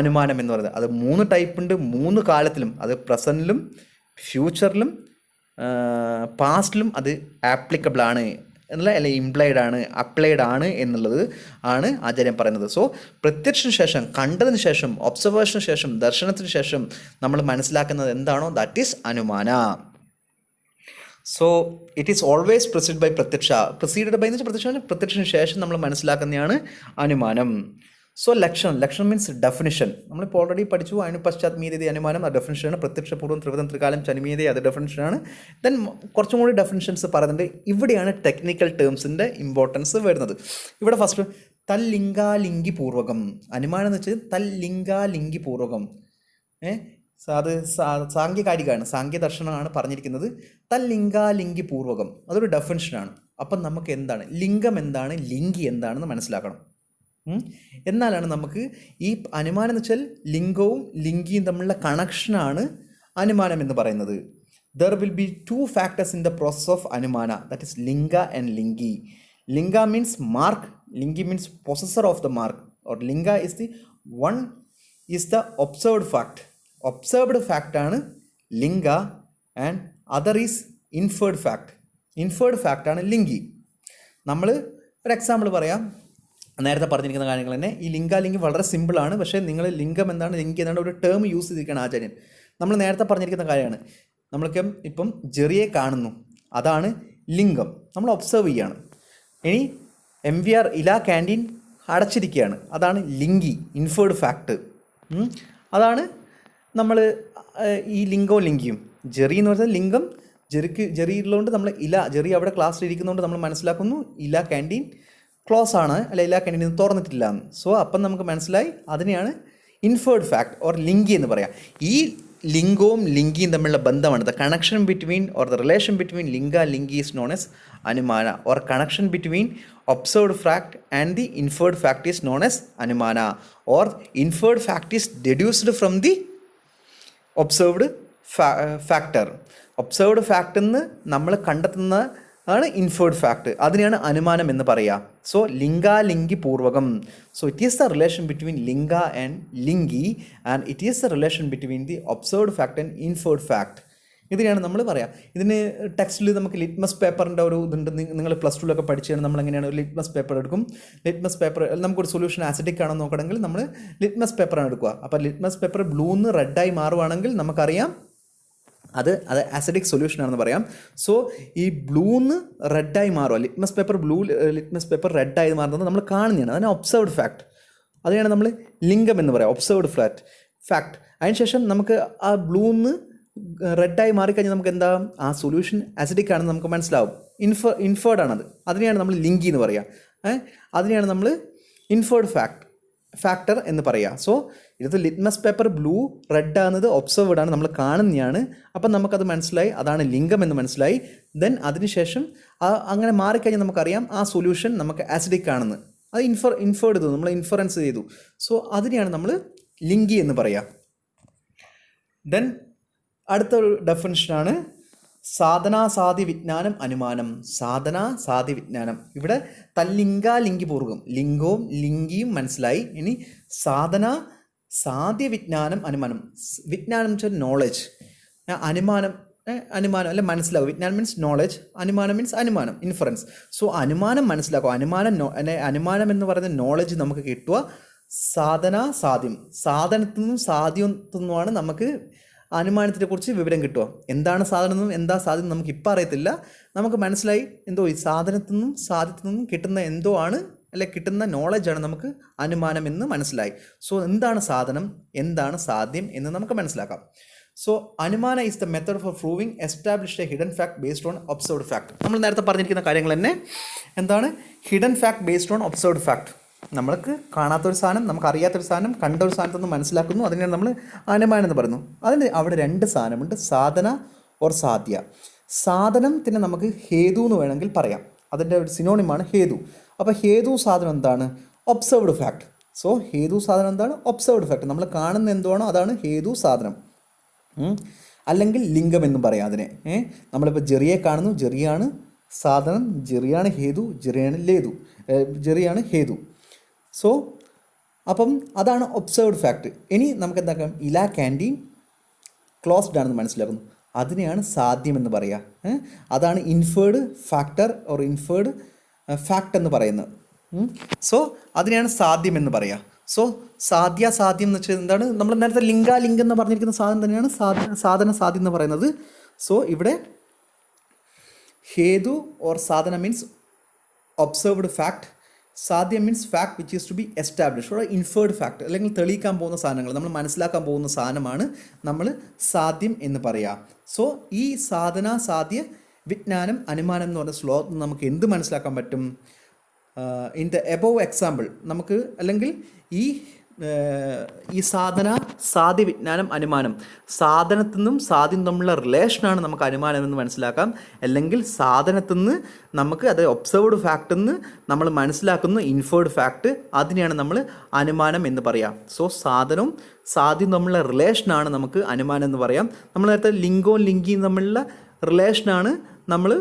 അനുമാനം എന്ന് പറയുന്നത്. അത് 3 ടൈപ്പ് ഉണ്ട്, 3 കാലത്തിലും. അത് പ്രസൻറ്റിലും ഫ്യൂച്ചറിലും പാസ്റ്റിലും അത് ആപ്ലിക്കബിൾ ആണ് എന്നുള്ള, അല്ലെങ്കിൽ ഇംപ്ലൈഡ് ആണ്, അപ്ലൈഡ് ആണ് എന്നുള്ളത് ആണ് ആചാര്യം പറയുന്നത്. സോ പ്രത്യക്ഷത്തിന് ശേഷം, കണ്ടതിന് ശേഷം, ഒബ്സർവേഷന് ശേഷം, ദർശനത്തിന് ശേഷം നമ്മൾ മനസ്സിലാക്കുന്നത് എന്താണോ that is anumana. So it is always proceed by pratyaksha. Proceeded by എന്ന് വെച്ചാൽ പ്രത്യക്ഷത്തിന് ശേഷം നമ്മൾ മനസ്സിലാക്കുന്നതാണ് അനുമാനം. സോ ലക്ഷണം മീൻസ് ഡെഫിനിഷൻ. നമ്മളിപ്പോൾ ഓൾറെഡി പഠിച്ചു. അനുപശ്ചാത് മീയതേ അനുമാനം, ആ ഡെഫിനിഷനാണ്. പ്രത്യക്ഷപൂർവ്വം ത്രിവിധം ത്രികാലം ചനുമീയതേ, അത് ഡെഫിനിഷനാണ്. ദെൻ കുറച്ചും കൂടി ഡെഫിനിഷൻസ് പറയുന്നുണ്ട്. ഇവിടെയാണ് ടെക്നിക്കൽ ടേംസിൻ്റെ ഇമ്പോർട്ടൻസ് വരുന്നത്. ഇവിടെ ഫസ്റ്റ് തല്ലിംഗാലിംഗി പൂർവകം. അനുമാനം എന്ന് വെച്ചാൽ തല്ലിംഗാലിംഗി പൂർവകം. അത് സാങ്കേകാരികമാണ്, സാങ്കേദർശനമാണ് പറഞ്ഞിരിക്കുന്നത്. തല്ലിംഗാലിംഗി പൂർവകം അതൊരു ഡെഫിനിഷനാണ്. അപ്പം നമുക്ക് എന്താണ് ലിംഗം, എന്താണ് ലിംഗി എന്താണെന്ന് മനസ്സിലാക്കണം. എന്നാലാണ് നമുക്ക് ഈ അനുമാനം എന്ന് വെച്ചാൽ ലിംഗവും ലിംഗിയും തമ്മിലുള്ള കണക്ഷനാണ് അനുമാനം എന്ന് പറയുന്നത്. There will be 2 factors in the process of anumana, that is linga and lingi. Linga means mark, lingi means possessor of the mark, or linga is the one is the observed fact. Observed fact ആണ് linga and other is inferred fact. Inferred fact ആണ് ലിംഗി. നമ്മൾ ഒരു എക്സാമ്പിൾ പറയാം. നേരത്തെ പറഞ്ഞിരിക്കുന്ന കാര്യങ്ങൾ തന്നെ. ഈ ലിംഗാലിംഗി വളരെ സിമ്പിളാണ്. പക്ഷേ നിങ്ങൾ ലിംഗം എന്താണ്, ലിംഗി എന്താണ് ഒരു ടേം യൂസ് ചെയ്തിരിക്കുകയാണ് ആചാര്യൻ. നമ്മൾ നേരത്തെ പറഞ്ഞിരിക്കുന്ന കാര്യമാണ്. നമ്മൾക്ക് ഇപ്പം ജെറിയെ കാണുന്നു, അതാണ് ലിംഗം, നമ്മൾ ഒബ്സർവ് ചെയ്യുകയാണ്. ഇനി MVR ഇലാ ക്യാൻറ്റീൻ അടച്ചിരിക്കുകയാണ്, അതാണ് ലിംഗി, ഇൻഫേർഡ് ഫാക്ട്. അതാണ് നമ്മൾ ഈ ലിംഗവും ലിംഗിയും. ജെറി എന്ന് പറഞ്ഞാൽ ലിംഗം, ജെറിയിലുള്ളതുകൊണ്ട് നമ്മൾ ജെറി അവിടെ ക്ലാസ്സിൽ ഇരിക്കുന്നതുകൊണ്ട് നമ്മൾ മനസ്സിലാക്കുന്നു ഇല ക്യാൻറ്റീൻ ക്ലോസ് ആണ്, അല്ല ഇല ക്യാൻറ്റീൻ തുറന്നിട്ടില്ല എന്ന്. സോ അപ്പം നമുക്ക് മനസ്സിലായി അതിനെയാണ് ഇൻഫേർഡ് ഫാക്ട് ഓർ ലിങ്കി എന്ന് പറയാം. ഈ ലിംഗവും ലിംഗിയും തമ്മിലുള്ള ബന്ധമാണ്. The connection between or the relation between linga lingi is known as anumana, or connection between observed fact and the inferred fact is known as anumana, or inferred fact is deduced from the observed factor. Observed fact എന്ന് നമ്മൾ കണ്ടെത്തുന്ന ആണ് ഇൻഫേർഡ് ഫാക്ട്, അതിനെയാണ് അനുമാനം എന്ന് പറയുക. സോ ലിംഗാലിംഗി പൂർവകം. So it is the relation between linga and lingi and it is the relation between the observed fact and inferred fact. ഇതിനെയാണ് നമ്മൾ പറയുക. ഇതിന് ടെക്സ്റ്റിൽ നമുക്ക് ലിറ്റ്മസ് പേപ്പറിൻ്റെ ഒരു ഇതുണ്ട്. നിങ്ങൾ പ്ലസ് ടുവിലൊക്കെ പഠിച്ചാണ് നമ്മൾ എങ്ങനെയാണ് ഒരു ലിറ്റ്മസ് പേപ്പർ എടുക്കും. ലിറ്റ്മസ് പേപ്പർ നമുക്കൊരു സൊല്യൂഷൻ ആസിഡിക് ആണെന്ന് നോക്കണമെങ്കിൽ നമ്മൾ ലിറ്റ്മസ് പേപ്പറാണ് എടുക്കുക. അപ്പോൾ ലിറ്റ്മസ് പേപ്പർ ബ്ലൂന്ന് റെഡായി മാറുവാണെങ്കിൽ നമുക്കറിയാം അത് ആസിഡിക് സൊല്യൂഷൻ ആണെന്ന് പറയാം. സോ ഈ ബ്ലൂന്ന് റെഡായി മാറുക, ലിറ്റ്മസ് പേപ്പർ റെഡായി മാറുന്നത് നമ്മൾ കാണുന്നതാണ്. അതിന് ഒബ്സർവ്ഡ് ഫാക്ട്, അതിനാണ് നമ്മൾ ലിംഗം എന്ന് പറയാം, ഒബ്സർവ്ഡ് ഫാക്ട്. അതിനുശേഷം നമുക്ക് ആ ബ്ലൂന്ന് റെഡായി മാറിക്കഴിഞ്ഞാൽ നമുക്ക് എന്താ ആ സൊല്യൂഷൻ ആസിഡിക് ആണെന്ന് നമുക്ക് മനസ്സിലാവും. ഇൻഫേർഡ് ആണത്, അതിനെയാണ് നമ്മൾ ലിങ്കി എന്ന് പറയുക. അതിനെയാണ് നമ്മൾ ഇൻഫേർഡ് ഫാക്ടർ എന്ന് പറയുക. സോ ഇത് ലിറ്റ്മസ് പേപ്പർ ബ്ലൂ റെഡ് ആകുന്നത് ഒബ്സർവ്ഡ് ആണ്, നമ്മൾ കാണുന്നതാണ്. അപ്പം നമുക്കത് മനസ്സിലായി, അതാണ് ലിംഗം എന്ന് മനസ്സിലായി. ദെൻ അതിനുശേഷം അങ്ങനെ മാറിക്കഴിഞ്ഞാൽ നമുക്കറിയാം ആ സൊല്യൂഷൻ നമുക്ക് ആസിഡിക് ആണെന്ന്. അത് ഇൻഫേർഡ് ചെയ്തു, നമ്മൾ ഇൻഫറൻസ് ചെയ്തു. സോ അതിനെയാണ് നമ്മൾ ലിംഗി എന്ന് പറയുക. ദെൻ അടുത്തൊരു ഡെഫിനിഷനാണ് സാധനാസാധ്യ വിജ്ഞാനം അനുമാനം. സാധനാസാധ്യ വിജ്ഞാനം, ഇവിടെ തല്ലിംഗാലിംഗി പൂർവ്വം ലിംഗവും ലിംഗിയും മനസ്സിലായി. ഇനി സാധന സാധ്യ വിജ്ഞാനം അനുമാനം. വിജ്ഞാനം എന്ന് വെച്ചാൽ നോളജ്, അനുമാനം അല്ല മനസ്സിലാവും. വിജ്ഞാനം മീൻസ് നോളജ്, അനുമാനം മീൻസ് അനുമാനം, ഇൻഫറൻസ്. സോ അനുമാനം മനസ്സിലാക്കുക. അനുമാനം എന്ന് പറയുന്ന നോളജ് നമുക്ക് കിട്ടുക സാധനത്തിൽ നിന്നും സാധ്യത്തിൽ നിന്നുമാണ് നമുക്ക് അനുമാനത്തിനെ കുറിച്ച് വിവരം കിട്ടുക. എന്താണ് സാധനം എന്താ സാധ്യം നമുക്ക് ഇപ്പം അറിയത്തില്ല. നമുക്ക് മനസ്സിലായി എന്തോ ഈ സാധനത്തിൽ നിന്നും സാധ്യത്തിൽ നിന്നും കിട്ടുന്ന എന്തോ ആണ്, അല്ലെ കിട്ടുന്ന നോളജാണ് നമുക്ക് അനുമാനം എന്ന് മനസ്സിലായി. സോ എന്താണ് സാധനം, എന്താണ് സാധ്യം എന്ന് നമുക്ക് മനസ്സിലാക്കാം. So anumana is the method for proving established a hidden fact based on observed fact. നമ്മൾ നേരത്തെ പറഞ്ഞിരിക്കുന്ന കാര്യങ്ങൾ തന്നെ എന്താണ് hidden fact based on observed fact. നമ്മൾക്ക് കാണാത്തൊരു സാധനം, നമുക്ക് അറിയാത്തൊരു സാധനം, കണ്ട ഒരു സാധനത്തിൽ നിന്ന് മനസ്സിലാക്കുന്നു, അതിനെയാണ് നമ്മൾ അനുമാനം എന്ന് പറയുന്നു. അതിന് അവിടെ രണ്ട് സാധനമുണ്ട്, സാധന ഓർ സാധ്യ. സാധനത്തിന് നമുക്ക് ഹേതു എന്ന് വേണമെങ്കിൽ പറയാം, അതിൻ്റെ ഒരു സിനോണിമാണ് ഹേതു. അപ്പോൾ ഹേതു സാധനം എന്താണ്? Observed fact. സോ ഹേതു സാധനം എന്താണ്? Observed fact. നമ്മൾ കാണുന്ന എന്താണോ അതാണ് ഹേതു സാധനം. അല്ലെങ്കിൽ ലിംഗം എന്നും പറയാം അതിനെ. നമ്മളിപ്പോൾ ജെറിയെ കാണുന്നു, ജെറിയാണ് സാധനം, ജെറിയാണ് ഹേതു, ജെറിയാണ് ഹേതു. സോ അപ്പം അതാണ് ഒബ്സർവ്ഡ് ഫാക്ട്. ഇനി നമുക്ക് എന്താക്കാം, ഇല ക്യാൻറ്റീൻ ക്ലോസ്ഡ് ആണെന്ന് മനസ്സിലാക്കുന്നു, അതിനെയാണ് സാധ്യം എന്ന് പറയുക. അതാണ് inferred factor or inferred fact എന്ന് പറയുന്നത്. സോ അതിനെയാണ് സാധ്യം എന്ന് പറയുക. സോ സാധ്യം എന്ന് വെച്ചാൽ എന്താണ്? നമ്മൾ നേരത്തെ ലിംഗം എന്ന് പറഞ്ഞിരിക്കുന്ന സാധനം തന്നെയാണ് സാധ്യം എന്ന് പറയുന്നത്. സോ ഇവിടെ hetu or sadhana means observed fact, സാധ്യം means fact which is to be established or inferred fact, അല്ലെങ്കിൽ തെളിയിക്കാൻ പോകുന്ന സാധനങ്ങൾ, നമ്മൾ മനസ്സിലാക്കാൻ പോകുന്ന സാധനമാണ് നമ്മൾ സാധ്യം എന്ന് പറയുക. സോ ഈ സാധ്യ വിജ്ഞാനം അനുമാനം എന്ന് പറഞ്ഞ ശ്ലോകത്തിൽ നമുക്ക് എന്ത് മനസ്സിലാക്കാൻ പറ്റും? ഇൻ ദ എബോവ് എക്സാമ്പിൾ നമുക്ക്, അല്ലെങ്കിൽ ഈ സാധ്യ വിജ്ഞാനം അനുമാനം, സാധനത്തിൽ നിന്നും സാധ്യം തമ്മിലുള്ള റിലേഷനാണ് നമുക്ക് അനുമാനം എന്ന് മനസ്സിലാക്കാം. അല്ലെങ്കിൽ സാധനത്തിൽ നിന്ന് നമുക്ക് അത് ഒബ്സർവ്ഡ് ഫാക്റ്റിൽ നിന്ന് നമ്മൾ മനസ്സിലാക്കുന്ന ഇൻഫേർഡ് ഫാക്ട്, അതിനെയാണ് നമ്മൾ അനുമാനം എന്ന് പറയാം. സോ സാധനവും സാധ്യം തമ്മിലുള്ള റിലേഷനാണ് നമുക്ക് അനുമാനം എന്ന് പറയാം. നമ്മൾ നേരത്തെ ലിംഗവും ലിംഗിയും തമ്മിലുള്ള റിലേഷനാണ് നമ്മൾ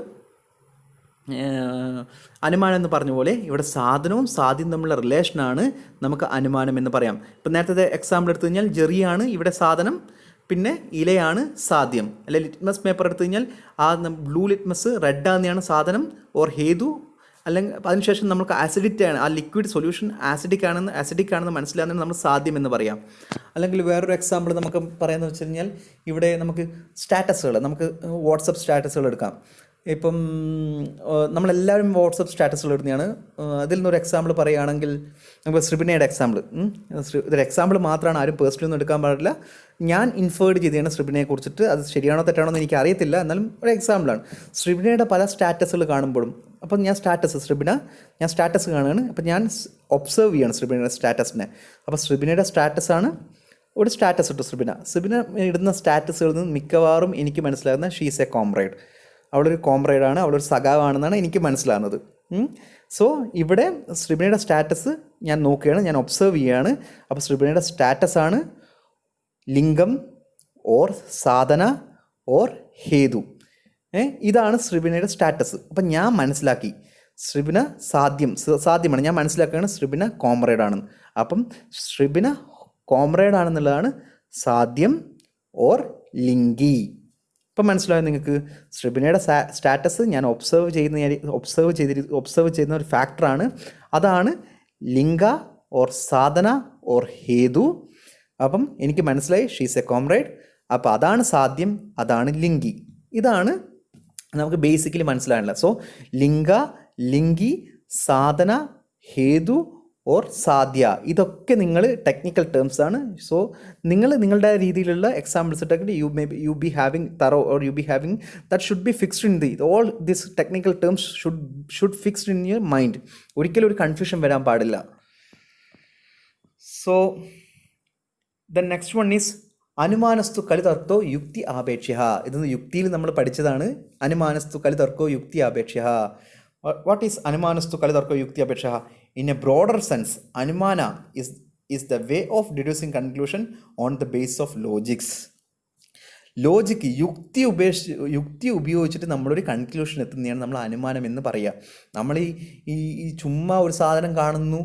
അനുമാനം എന്ന് പറഞ്ഞ പോലെ ഇവിടെ സാധനവും സാധ്യവും തമ്മിലുള്ള റിലേഷനാണ് നമുക്ക് അനുമാനം എന്ന് പറയാം. ഇപ്പം നേരത്തെ എക്സാമ്പിൾ എടുത്തു കഴിഞ്ഞാൽ ജെറിയാണ് ഇവിടെ സാധനം, പിന്നെ ഇലയാണ് സാധ്യം. അല്ലെ ലിറ്റ്മസ് പേപ്പർ എടുത്തു കഴിഞ്ഞാൽ ആ ബ്ലൂ ലിറ്റ്മസ് റെഡ് ആണെന്നാണ് സാധനം ഓർ ഹേതു. അല്ലെങ്കിൽ അതിനുശേഷം നമുക്ക് ആസിഡിറ്റി ആണ്, ആ ലിക്വിഡ് സൊല്യൂഷൻ ആസിഡിക് ആണെന്ന് മനസ്സിലാകുന്നതിന് നമ്മൾ സാധ്യം എന്ന് പറയാം. അല്ലെങ്കിൽ വേറൊരു എക്സാമ്പിൾ നമുക്ക് പറയാമെന്ന് വെച്ച് കഴിഞ്ഞാൽ ഇവിടെ നമുക്ക് സ്റ്റാറ്റസുകൾ, നമുക്ക് വാട്സപ്പ് സ്റ്റാറ്റസുകൾ എടുക്കാം. ഇപ്പം നമ്മളെല്ലാവരും വാട്സപ്പ് സ്റ്റാറ്റസുകൾ ഇടുന്നതാണ്. അതിൽ നിന്നൊരു എക്സാമ്പിൾ പറയുകയാണെങ്കിൽ നമുക്ക് ശ്രിബിനയുടെ എക്സാമ്പിൾ, ഇതൊരു എക്സാമ്പിൾ മാത്രമാണ്, ആരും പേഴ്സണലി ഒന്നും എടുക്കാൻ പാടില്ല. ഞാൻ ഇൻഫേർഡ് ചെയ്തതാണ് ശ്രിബിനെ കുറിച്ചിട്ട്. അത് ശരിയാണോ തെറ്റാണോ എന്ന് എനിക്ക് അറിയത്തില്ല, എന്നാലും ഒരു എക്സാമ്പിളാണ്. ശ്രിബിനയുടെ പല സ്റ്റാറ്റസുകൾ കാണുമ്പോഴും അപ്പം ഞാൻ സ്റ്റാറ്റസ് കാണുകയാണ്. അപ്പം ഞാൻ ഒബ്സർവ് ചെയ്യാണ് ശ്രിബിനയുടെ സ്റ്റാറ്റസിനെ. അപ്പോൾ ശ്രിബിനയുടെ സ്റ്റാറ്റസാണ് ഒരു സ്റ്റാറ്റസ് ഇട്ടു. ശ്രിബിന ഇടുന്ന സ്റ്റാറ്റസുകളിൽ നിന്ന് മിക്കവാറും എനിക്ക് മനസ്സിലാകുന്ന ഷീസ് എ കോമ്രേഡ്, അവളൊരു കോമ്രേഡാണ്, അവളൊരു സഖാവാണെന്നാണ് എനിക്ക് മനസ്സിലാകുന്നത്. സോ ഇവിടെ ശ്രിബിനയുടെ സ്റ്റാറ്റസ് ഞാൻ നോക്കുകയാണ്, ഞാൻ ഒബ്സർവ് ചെയ്യുകയാണ്. അപ്പോൾ ശ്രിബിനയുടെ സ്റ്റാറ്റസാണ് ലിംഗം ഓർ സാധന ഓർ ഹേതു. ഇതാണ് ശ്രിബിനയുടെ സ്റ്റാറ്റസ്. അപ്പം ഞാൻ മനസ്സിലാക്കി ശ്രിബിന സാധ്യമാണ്, ഞാൻ മനസ്സിലാക്കുകയാണ് ശ്രിബിന കോമ്രേഡാണെന്ന്. അപ്പം ശ്രിബിന കോമ്രേഡ് ആണെന്നുള്ളതാണ് സാധ്യം ഓർ ലിംഗി. ഇപ്പം മനസ്സിലായോ നിങ്ങൾക്ക്? ശ്രിബിനയുടെ സ്റ്റാറ്റസ് ഞാൻ ഒബ്സർവ് ചെയ്യുന്ന ഒരു ഫാക്ടറാണ്. അതാണ് ലിംഗ ഓർ സാധന ഓർ ഹേതു. അപ്പം എനിക്ക് മനസ്സിലായി ഷീസ് എ കോമ്രേഡ്. അപ്പോൾ അതാണ് സാധ്യം, അതാണ് ലിംഗി. ഇതാണ് നമുക്ക് ബേസിക്കലി മനസ്സിലാകാനുള്ള. സോ ലിംഗ, ലിംഗി, സാധന, ഹേതു ഓർ സാധ്യ, ഇതൊക്കെ നിങ്ങൾ ടെക്നിക്കൽ ടേംസ് ആണ്. സോ നിങ്ങളുടെ രീതിയിലുള്ള എക്സാമ്പിൾസ് ഇട്ടൊക്കെ you be having thorough or you be having that should be fixed in all this technical terms should fixed in your mind. ഒരിക്കലും ഒരു കൺഫ്യൂഷൻ വരാൻ പാടില്ല. So the next one is അനുമാനസ്തു കലിതർക്കോ യുക്തി ആപേക്ഷ്യ. ഇത് യുക്തിയിൽ നമ്മൾ പഠിച്ചതാണ്. അനുമാനസ്തു കലിതർക്കോ യുക്തി ആപേക്ഷ്യ. വാട്ട് ഈസ് അനുമാനസ്തു കലിതർക്കോ യുക്തി അപേക്ഷ? In a broader sense, anumana is the way of deducing conclusion on the basis of logics. Logic, യുക്തി ഉപയോഗിച്ചിട്ട് നമ്മളൊരു കൺക്ലൂഷൻ എത്തുന്നതാണ് നമ്മൾ അനുമാനം എന്ന് പറയുക. നമ്മൾ ഈ ചുമ്മാ ഒരു സാധനം കാണുന്നു,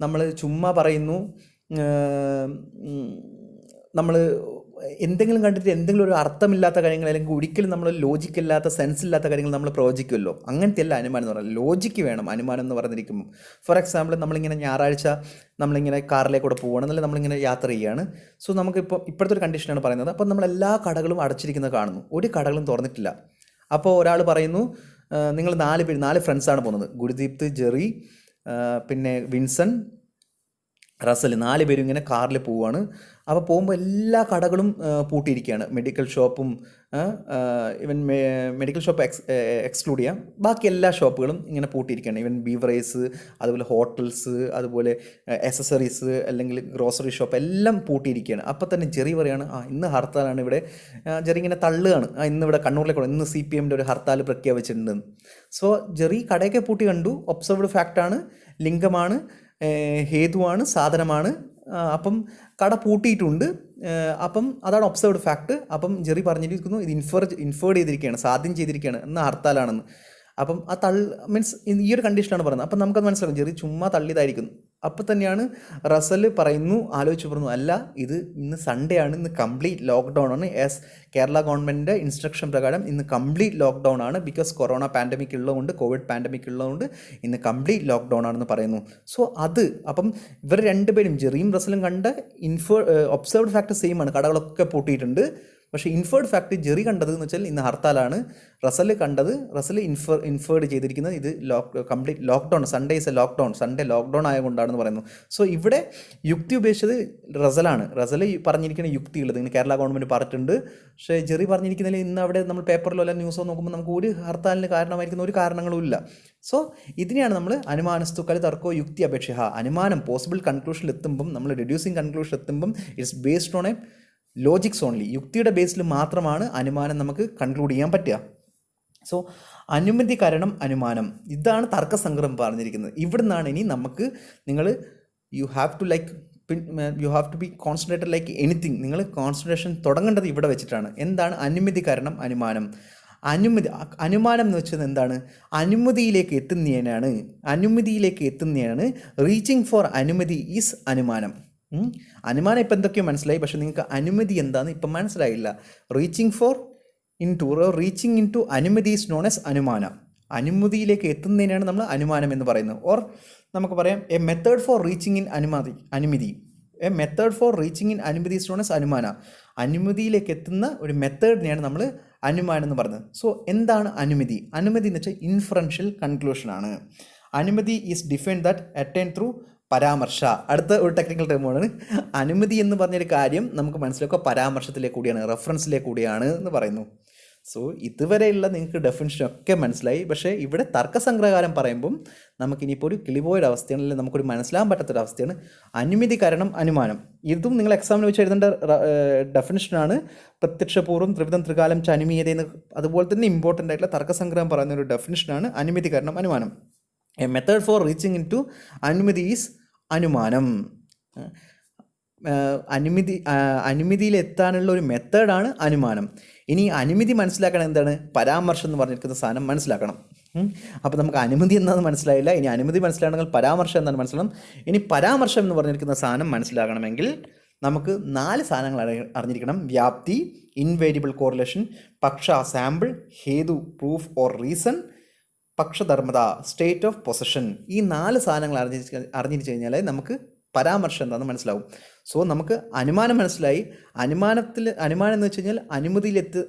നമ്മൾ ചുമ്മാ പറയുന്നു, നമ്മൾ എന്തെങ്കിലും കണ്ടിട്ട് എന്തെങ്കിലും ഒരു അർത്ഥമില്ലാത്ത കാര്യങ്ങൾ അല്ലെങ്കിൽ ഒരിക്കലും നമ്മൾ ലോജിക്കില്ലാത്ത സെൻസ് ഇല്ലാത്ത കാര്യങ്ങൾ നമ്മൾ പ്രവചിക്കുമല്ലോ. അങ്ങനത്തെ അല്ല അനുമാനം എന്ന് പറയുന്നത്. ലോജിക്ക് വേണം അനുമാനം എന്ന് പറഞ്ഞിരിക്കുമ്പോൾ. ഫോർ എക്സാമ്പിൾ, നമ്മളിങ്ങനെ ഞായറാഴ്ച നമ്മളിങ്ങനെ കാറിലേക്കൂടെ പോവുകയാണ്, അല്ലെങ്കിൽ നമ്മളിങ്ങനെ യാത്ര ചെയ്യുകയാണ്. സോ ഇപ്പോഴത്തെ ഒരു കണ്ടീഷനാണ് പറയുന്നത്. അപ്പോൾ നമ്മൾ എല്ലാ കടകളും അടച്ചിരിക്കുന്നത് കാണുന്നു, ഒരു കടകളും തുറന്നിട്ടില്ല. അപ്പോൾ ഒരാൾ പറയുന്നു, നിങ്ങൾ 4 ഫ്രണ്ട്സാണ് പോകുന്നത്, ഗുരുദീപ്ത്, ജെറി, പിന്നെ വിൻസൻ, റസൽ, 4 പേരും ഇങ്ങനെ കാറിൽ പോവുകയാണ്. അപ്പോൾ പോകുമ്പോൾ എല്ലാ കടകളും പൂട്ടിയിരിക്കുകയാണ്. മെഡിക്കൽ ഷോപ്പും, ഇവൻ മെഡിക്കൽ ഷോപ്പ് എക്സ്ക്ലൂഡ് ചെയ്യാം, ബാക്കി എല്ലാ ഷോപ്പുകളും ഇങ്ങനെ പൂട്ടിയിരിക്കുകയാണ്. ഇവൻ ബീവറേജ്, അതുപോലെ ഹോട്ടൽസ്, അതുപോലെ അക്സസറീസ്, അല്ലെങ്കിൽ ഗ്രോസറി ഷോപ്പ് എല്ലാം പൂട്ടിയിരിക്കുകയാണ്. അപ്പോൾ തന്നെ ജെറി പറയുകയാണ്, ഇന്ന് ഹർത്താലാണ് ഇവിടെ. ജെറി ഇങ്ങനെ തള്ളുകയാണ്, ഇന്നിവിടെ കണ്ണൂരിലേക്ക് ഇന്ന് CPMൻ്റെ ഒരു ഹർത്താൽ പ്രഖ്യാപിച്ചിട്ടുണ്ടെന്ന്. സോ ജെറി കടയൊക്കെ പൂട്ടി കണ്ടു. ഒബ്സർവ്ഡ് ഫാക്റ്റാണ്, ലിംഗമാണ്, ഹേതുവാണ്, സാധനമാണ്. അപ്പം കട പൂട്ടിയിട്ടുണ്ട്. അപ്പം അതാണ് ഒബ്സർവ്ഡ് ഫാക്ട്. അപ്പം ജെറി പറഞ്ഞിരിക്കുന്നു ഇത് ഇൻഫേർഡ് ചെയ്തിരിക്കുകയാണ്, സാധ്യം ചെയ്തിരിക്കുകയാണ് എന്ന ഹർത്താലാണെന്ന്. അപ്പം ആ മീൻസ് ഈ ഒരു കണ്ടീഷനാണ് പറയുന്നത്. അപ്പം നമുക്കത് മനസ്സിലാവും ജെറി ചുമ്മാ തള്ളിയതായിരിക്കുന്നു. അപ്പം തന്നെയാണ് റസൽ ആലോചിച്ച് അല്ല, ഇത് ഇന്ന് സൺഡേ ആണ്, ഇന്ന് കംപ്ലീറ്റ് ലോക്ക്ഡൗൺ ആണ്. കേരള ഗവൺമെൻറ്റിൻ്റെ ഇൻസ്ട്രക്ഷൻ പ്രകാരം ഇന്ന് കംപ്ലീറ്റ് ലോക്ക്ഡൗൺ ആണ്. ബിക്കോസ് കൊറോണ പാൻഡമിക് ഉള്ളതുകൊണ്ട്, കോവിഡ് പാൻഡമിക് ഉള്ളതുകൊണ്ട് ഇന്ന് കംപ്ലീറ്റ് ലോക്ക്ഡൗൺ ആണെന്ന് പറയുന്നു. സോ അപ്പം ഇവർ രണ്ടുപേരും ജെറിയും റസലും കണ്ട ഒബ്സർവ്ഡ് ഫാക്ട് സെയിം ആണ്, കടകളൊക്കെ പൂട്ടിയിട്ടുണ്ട്. പക്ഷേ ഇൻഫേർഡ് ഫാക്ട് ജെറി കണ്ടത് എന്ന് വെച്ചാൽ ഇന്ന് ഹർത്താലാണ്. റസൽ ഇൻഫേർഡ് ചെയ്തിരിക്കുന്നത് ഇത് complete lockdown, Sunday is a lockdown, Sunday lockdown ആയതുകൊണ്ടാണെന്ന് പറയുന്നു. സോ ഇവിടെ യുക്തി ഉപയോഗിച്ചത് റസലാണ്. റസൽ പറഞ്ഞിരിക്കുന്ന യുക്തിയുള്ളത് ഇങ്ങനെ കേരള ഗവൺമെൻറ് പറഞ്ഞിട്ടുണ്ട്. പക്ഷേ ജെറി പറഞ്ഞിരിക്കുന്നതിൽ ഇന്ന് അവിടെ നമ്മൾ പേപ്പറിലോ അല്ലെങ്കിൽ ന്യൂസോ നോക്കുമ്പോൾ നമുക്ക് ഒരു ഹർത്താലിന് കാരണമായിരിക്കുന്ന ഒരു കാരണങ്ങളും ഇല്ല. സോ ഇതിനെയാണ് നമ്മൾ അനുമാനസ്തു കലിതർക്കോ യുക്തി അപേക്ഷ. അനുമാനം പോസിബിൾ കൺക്ലൂഷനിൽ എത്തുമ്പം, നമ്മൾ റെഡ്യൂസിങ് കൺക്ലൂഷൻ എത്തുമ്പം it's based on a logics only. യുക്തിയുടെ ബേസിൽ മാത്രമാണ് അനുമാനം നമുക്ക് കൺക്ലൂഡ് ചെയ്യാൻ പറ്റുക. സോ അനുമതി കാരണം അനുമാനം, ഇതാണ് തർക്കസംഗ്രഹം പറഞ്ഞിരിക്കുന്നത്. ഇവിടെ നിന്നാണ് ഇനി നമുക്ക് you have to be concentrated like anything. നിങ്ങൾ കോൺസെൻട്രേഷൻ തുടങ്ങേണ്ടത് ഇവിടെ വെച്ചിട്ടാണ്. എന്താണ് അനുമതി കാരണം അനുമാനം? അനുമാനം എന്ന് വെച്ചത് എന്താണ്? അനുമതിയിലേക്ക് എത്തുന്നതാണ്. റീച്ചിങ് ഫോർ അനുമതി ഈസ് അനുമാനം. അനുമാനം ഇപ്പം എന്തൊക്കെയോ മനസ്സിലായി, പക്ഷെ നിങ്ങൾക്ക് അനുമതി എന്താണെന്ന് ഇപ്പം മനസ്സിലായില്ല. റീച്ചിങ് ഇൻ ടു അനുമതി ഈസ് നോൺ എസ് അനുമാനം. അനുമതിയിലേക്ക് എത്തുന്നതിനാണ് നമ്മൾ അനുമാനം എന്ന് പറയുന്നത്. ഓർ നമുക്ക് പറയാം a method for reaching in അനുമതി. Is known as anumana. അനുമതിയിലേക്ക് എത്തുന്ന ഒരു മെത്തേഡിനെയാണ് നമ്മൾ അനുമാനം എന്ന് പറയുന്നത്. സോ എന്താണ് അനുമതി? അനുമതി എന്ന് വെച്ചാൽ ഇൻഫറൻഷ്യൽ കൺക്ലൂഷനാണ്. അനുമതി is defined that attain through പരാമർശ. അടുത്ത ഒരു ടെക്നിക്കൽ ടേമാണ് അനുമതി എന്ന് പറഞ്ഞൊരു കാര്യം നമുക്ക് മനസ്സിലാക്കുക പരാമർശത്തിലേക്ക് കൂടിയാണ്, റെഫറൻസിലേക്ക് കൂടിയാണ് എന്ന് പറയുന്നു. സോ ഇതുവരെയുള്ള നിങ്ങൾക്ക് ഡെഫിനിഷനൊക്കെ മനസ്സിലായി. പക്ഷേ ഇവിടെ തർക്കസംഗ്രഹകാരം പറയുമ്പം നമുക്കിനിയിപ്പോൾ ഒരു കിളിപോയൊരു അവസ്ഥയാണ്, അല്ലെങ്കിൽ നമുക്കൊരു മനസ്സിലാകാൻ പറ്റാത്തൊരവസ്ഥയാണ് അനുമതി കാരണം അനുമാനം. ഇതും നിങ്ങൾ എക്സാമിന് വെച്ച് എഴുതേണ്ട ഡെഫിനിഷനാണ്. പ്രത്യക്ഷപൂർവ്വം ത്രിവിധം ത്രികാലം ച അനുമീയതയെന്ന്, അതുപോലെ തന്നെ ഇമ്പോർട്ടൻ്റ് ആയിട്ടുള്ള തർക്കസംഗ്രഹം പറയുന്ന ഒരു ഡെഫിനിഷനാണ് അനുമതി കാരണം അനുമാനം. A method for reaching in to അനുമതി ഈസ് അനുമാനം. അനുമതിയിലെത്താനുള്ള ഒരു മെത്തേഡാണ് അനുമാനം. ഇനി അനുമതി മനസ്സിലാക്കണം എന്താണ്, പരാമർശം എന്ന് പറഞ്ഞിരിക്കുന്ന സാധനം മനസ്സിലാക്കണം. അപ്പോൾ നമുക്ക് അനുമതി എന്താണെന്ന് മനസ്സിലായില്ല. ഇനി അനുമതി മനസ്സിലാകണമെങ്കിൽ പരാമർശം എന്താണ് മനസ്സിലാക്കണം. ഇനി പരാമർശം എന്ന് പറഞ്ഞിരിക്കുന്ന സാധനം മനസ്സിലാകണമെങ്കിൽ നമുക്ക് 4 സാധനങ്ങൾ അറിഞ്ഞിരിക്കണം. വ്യാപ്തി, ഇൻവേരിയബിൾ കോറിലേഷൻ, പക്ഷ സാമ്പിൾ, ഹേതു പ്രൂഫ് ഓർ റീസൺ, പക്ഷധർമ്മത സ്റ്റേറ്റ് ഓഫ് പൊസഷൻ. ഈ 4 സാധനങ്ങൾ അറിഞ്ഞിരിച്ചു കഴിഞ്ഞാൽ നമുക്ക് പരാമർശം എന്താണെന്ന് മനസ്സിലാവും. സോ നമുക്ക് അനുമാനം മനസ്സിലായി. അനുമാനം എന്ന് വെച്ച് കഴിഞ്ഞാൽ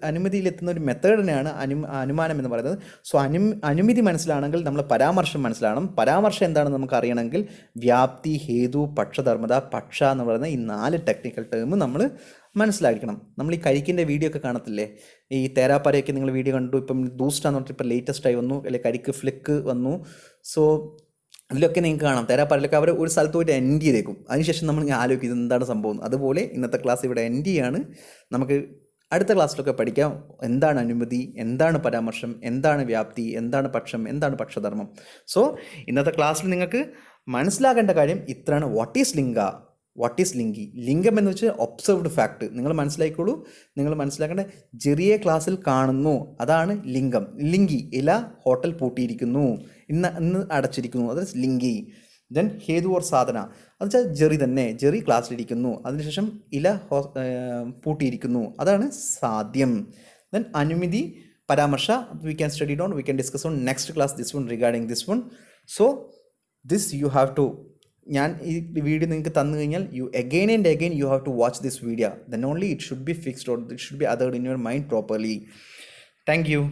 അനുമതിയിലെത്തുന്ന ഒരു മെത്തേഡിനെയാണ് അനുമാനം എന്ന് പറയുന്നത്. സോ അനുമതി മനസ്സിലാണെങ്കിൽ നമ്മൾ പരാമർശം മനസ്സിലാകണം. പരാമർശം എന്താണെന്ന് നമുക്ക് അറിയണമെങ്കിൽ വ്യാപ്തി, ഹേതു, പക്ഷധർമ്മത, പക്ഷ എന്ന് പറയുന്ന ഈ 4 ടെക്നിക്കൽ ടേം നമ്മൾ മനസ്സിലാക്കണം. നമ്മൾ ഈ കരിക്കിൻ്റെ വീഡിയോ ഒക്കെ കാണത്തില്ലേ, ഈ തേരാപ്പാരയൊക്കെ നിങ്ങൾ വീഡിയോ കണ്ടു. ഇപ്പം ദൂസ്റ്റാന്ന് പറഞ്ഞിട്ട് ഇപ്പം ലേറ്റസ്റ്റായി വന്നു, അല്ലെങ്കിൽ കരിക്ക് ഫ്ലിക്ക് വന്നു. സോ അതിലൊക്കെ നിങ്ങൾക്ക് കാണാം, തേരാപ്പാരയിലൊക്കെ അവർ ഒരു സ്ഥലത്ത് പോയിട്ട് എൻഡ് ചെയ്തേക്കും. അതിനുശേഷം നമ്മൾ ആലോചിക്കും ഇതെന്താണ് സംഭവം. അതുപോലെ ഇന്നത്തെ ക്ലാസ് ഇവിടെ എൻഡ് ചെയ്യാണ്. നമുക്ക് അടുത്ത ക്ലാസ്സിലൊക്കെ പഠിക്കാം എന്താണ് അനുമതി, എന്താണ് പരാമർശം, എന്താണ് വ്യാപ്തി, എന്താണ് പക്ഷം, എന്താണ് പക്ഷധർമ്മം. സോ ഇന്നത്തെ ക്ലാസ്സിൽ നിങ്ങൾക്ക് മനസ്സിലാക്കേണ്ട കാര്യം ഇത്രയാണ്. വാട്ട് ഈസ് ലിംഗ, വാട്ട് ഈസ് ലിംഗി. ലിംഗം എന്ന് വെച്ചാൽ ഒബ്സർവ്ഡ് ഫാക്ട്. നിങ്ങൾ മനസ്സിലാക്കിക്കോളൂ. നിങ്ങൾ മനസ്സിലാക്കേണ്ട ചെറിയ ക്ലാസ്സിൽ കാണുന്നു, അതാണ് ലിംഗം. ലിംഗി, ഇല ഹോട്ടൽ പൂട്ടിയിരിക്കുന്നു, ഇന്ന് അടച്ചിരിക്കുന്നു, അത് ലിംഗി. ദെൻ ഹേതു ഓർ സാധന, അത് വെച്ചാൽ ജെറി തന്നെ, ജെറി ക്ലാസ്സിലിരിക്കുന്നു, അതിനുശേഷം ഇല പൂട്ടിയിരിക്കുന്നു, അതാണ് സാധ്യം. ദെൻ അനുമതി, പരാമർശ, we can study done, we can discuss on next class this one regarding this one. So this you have to, ഞാൻ ഈ വീഡിയോ നിങ്ങൾക്ക് തന്നു കഴിഞ്ഞാൽ again and again you have to watch this video, then only it should be fixed or it should be othered in your mind properly. Thank you.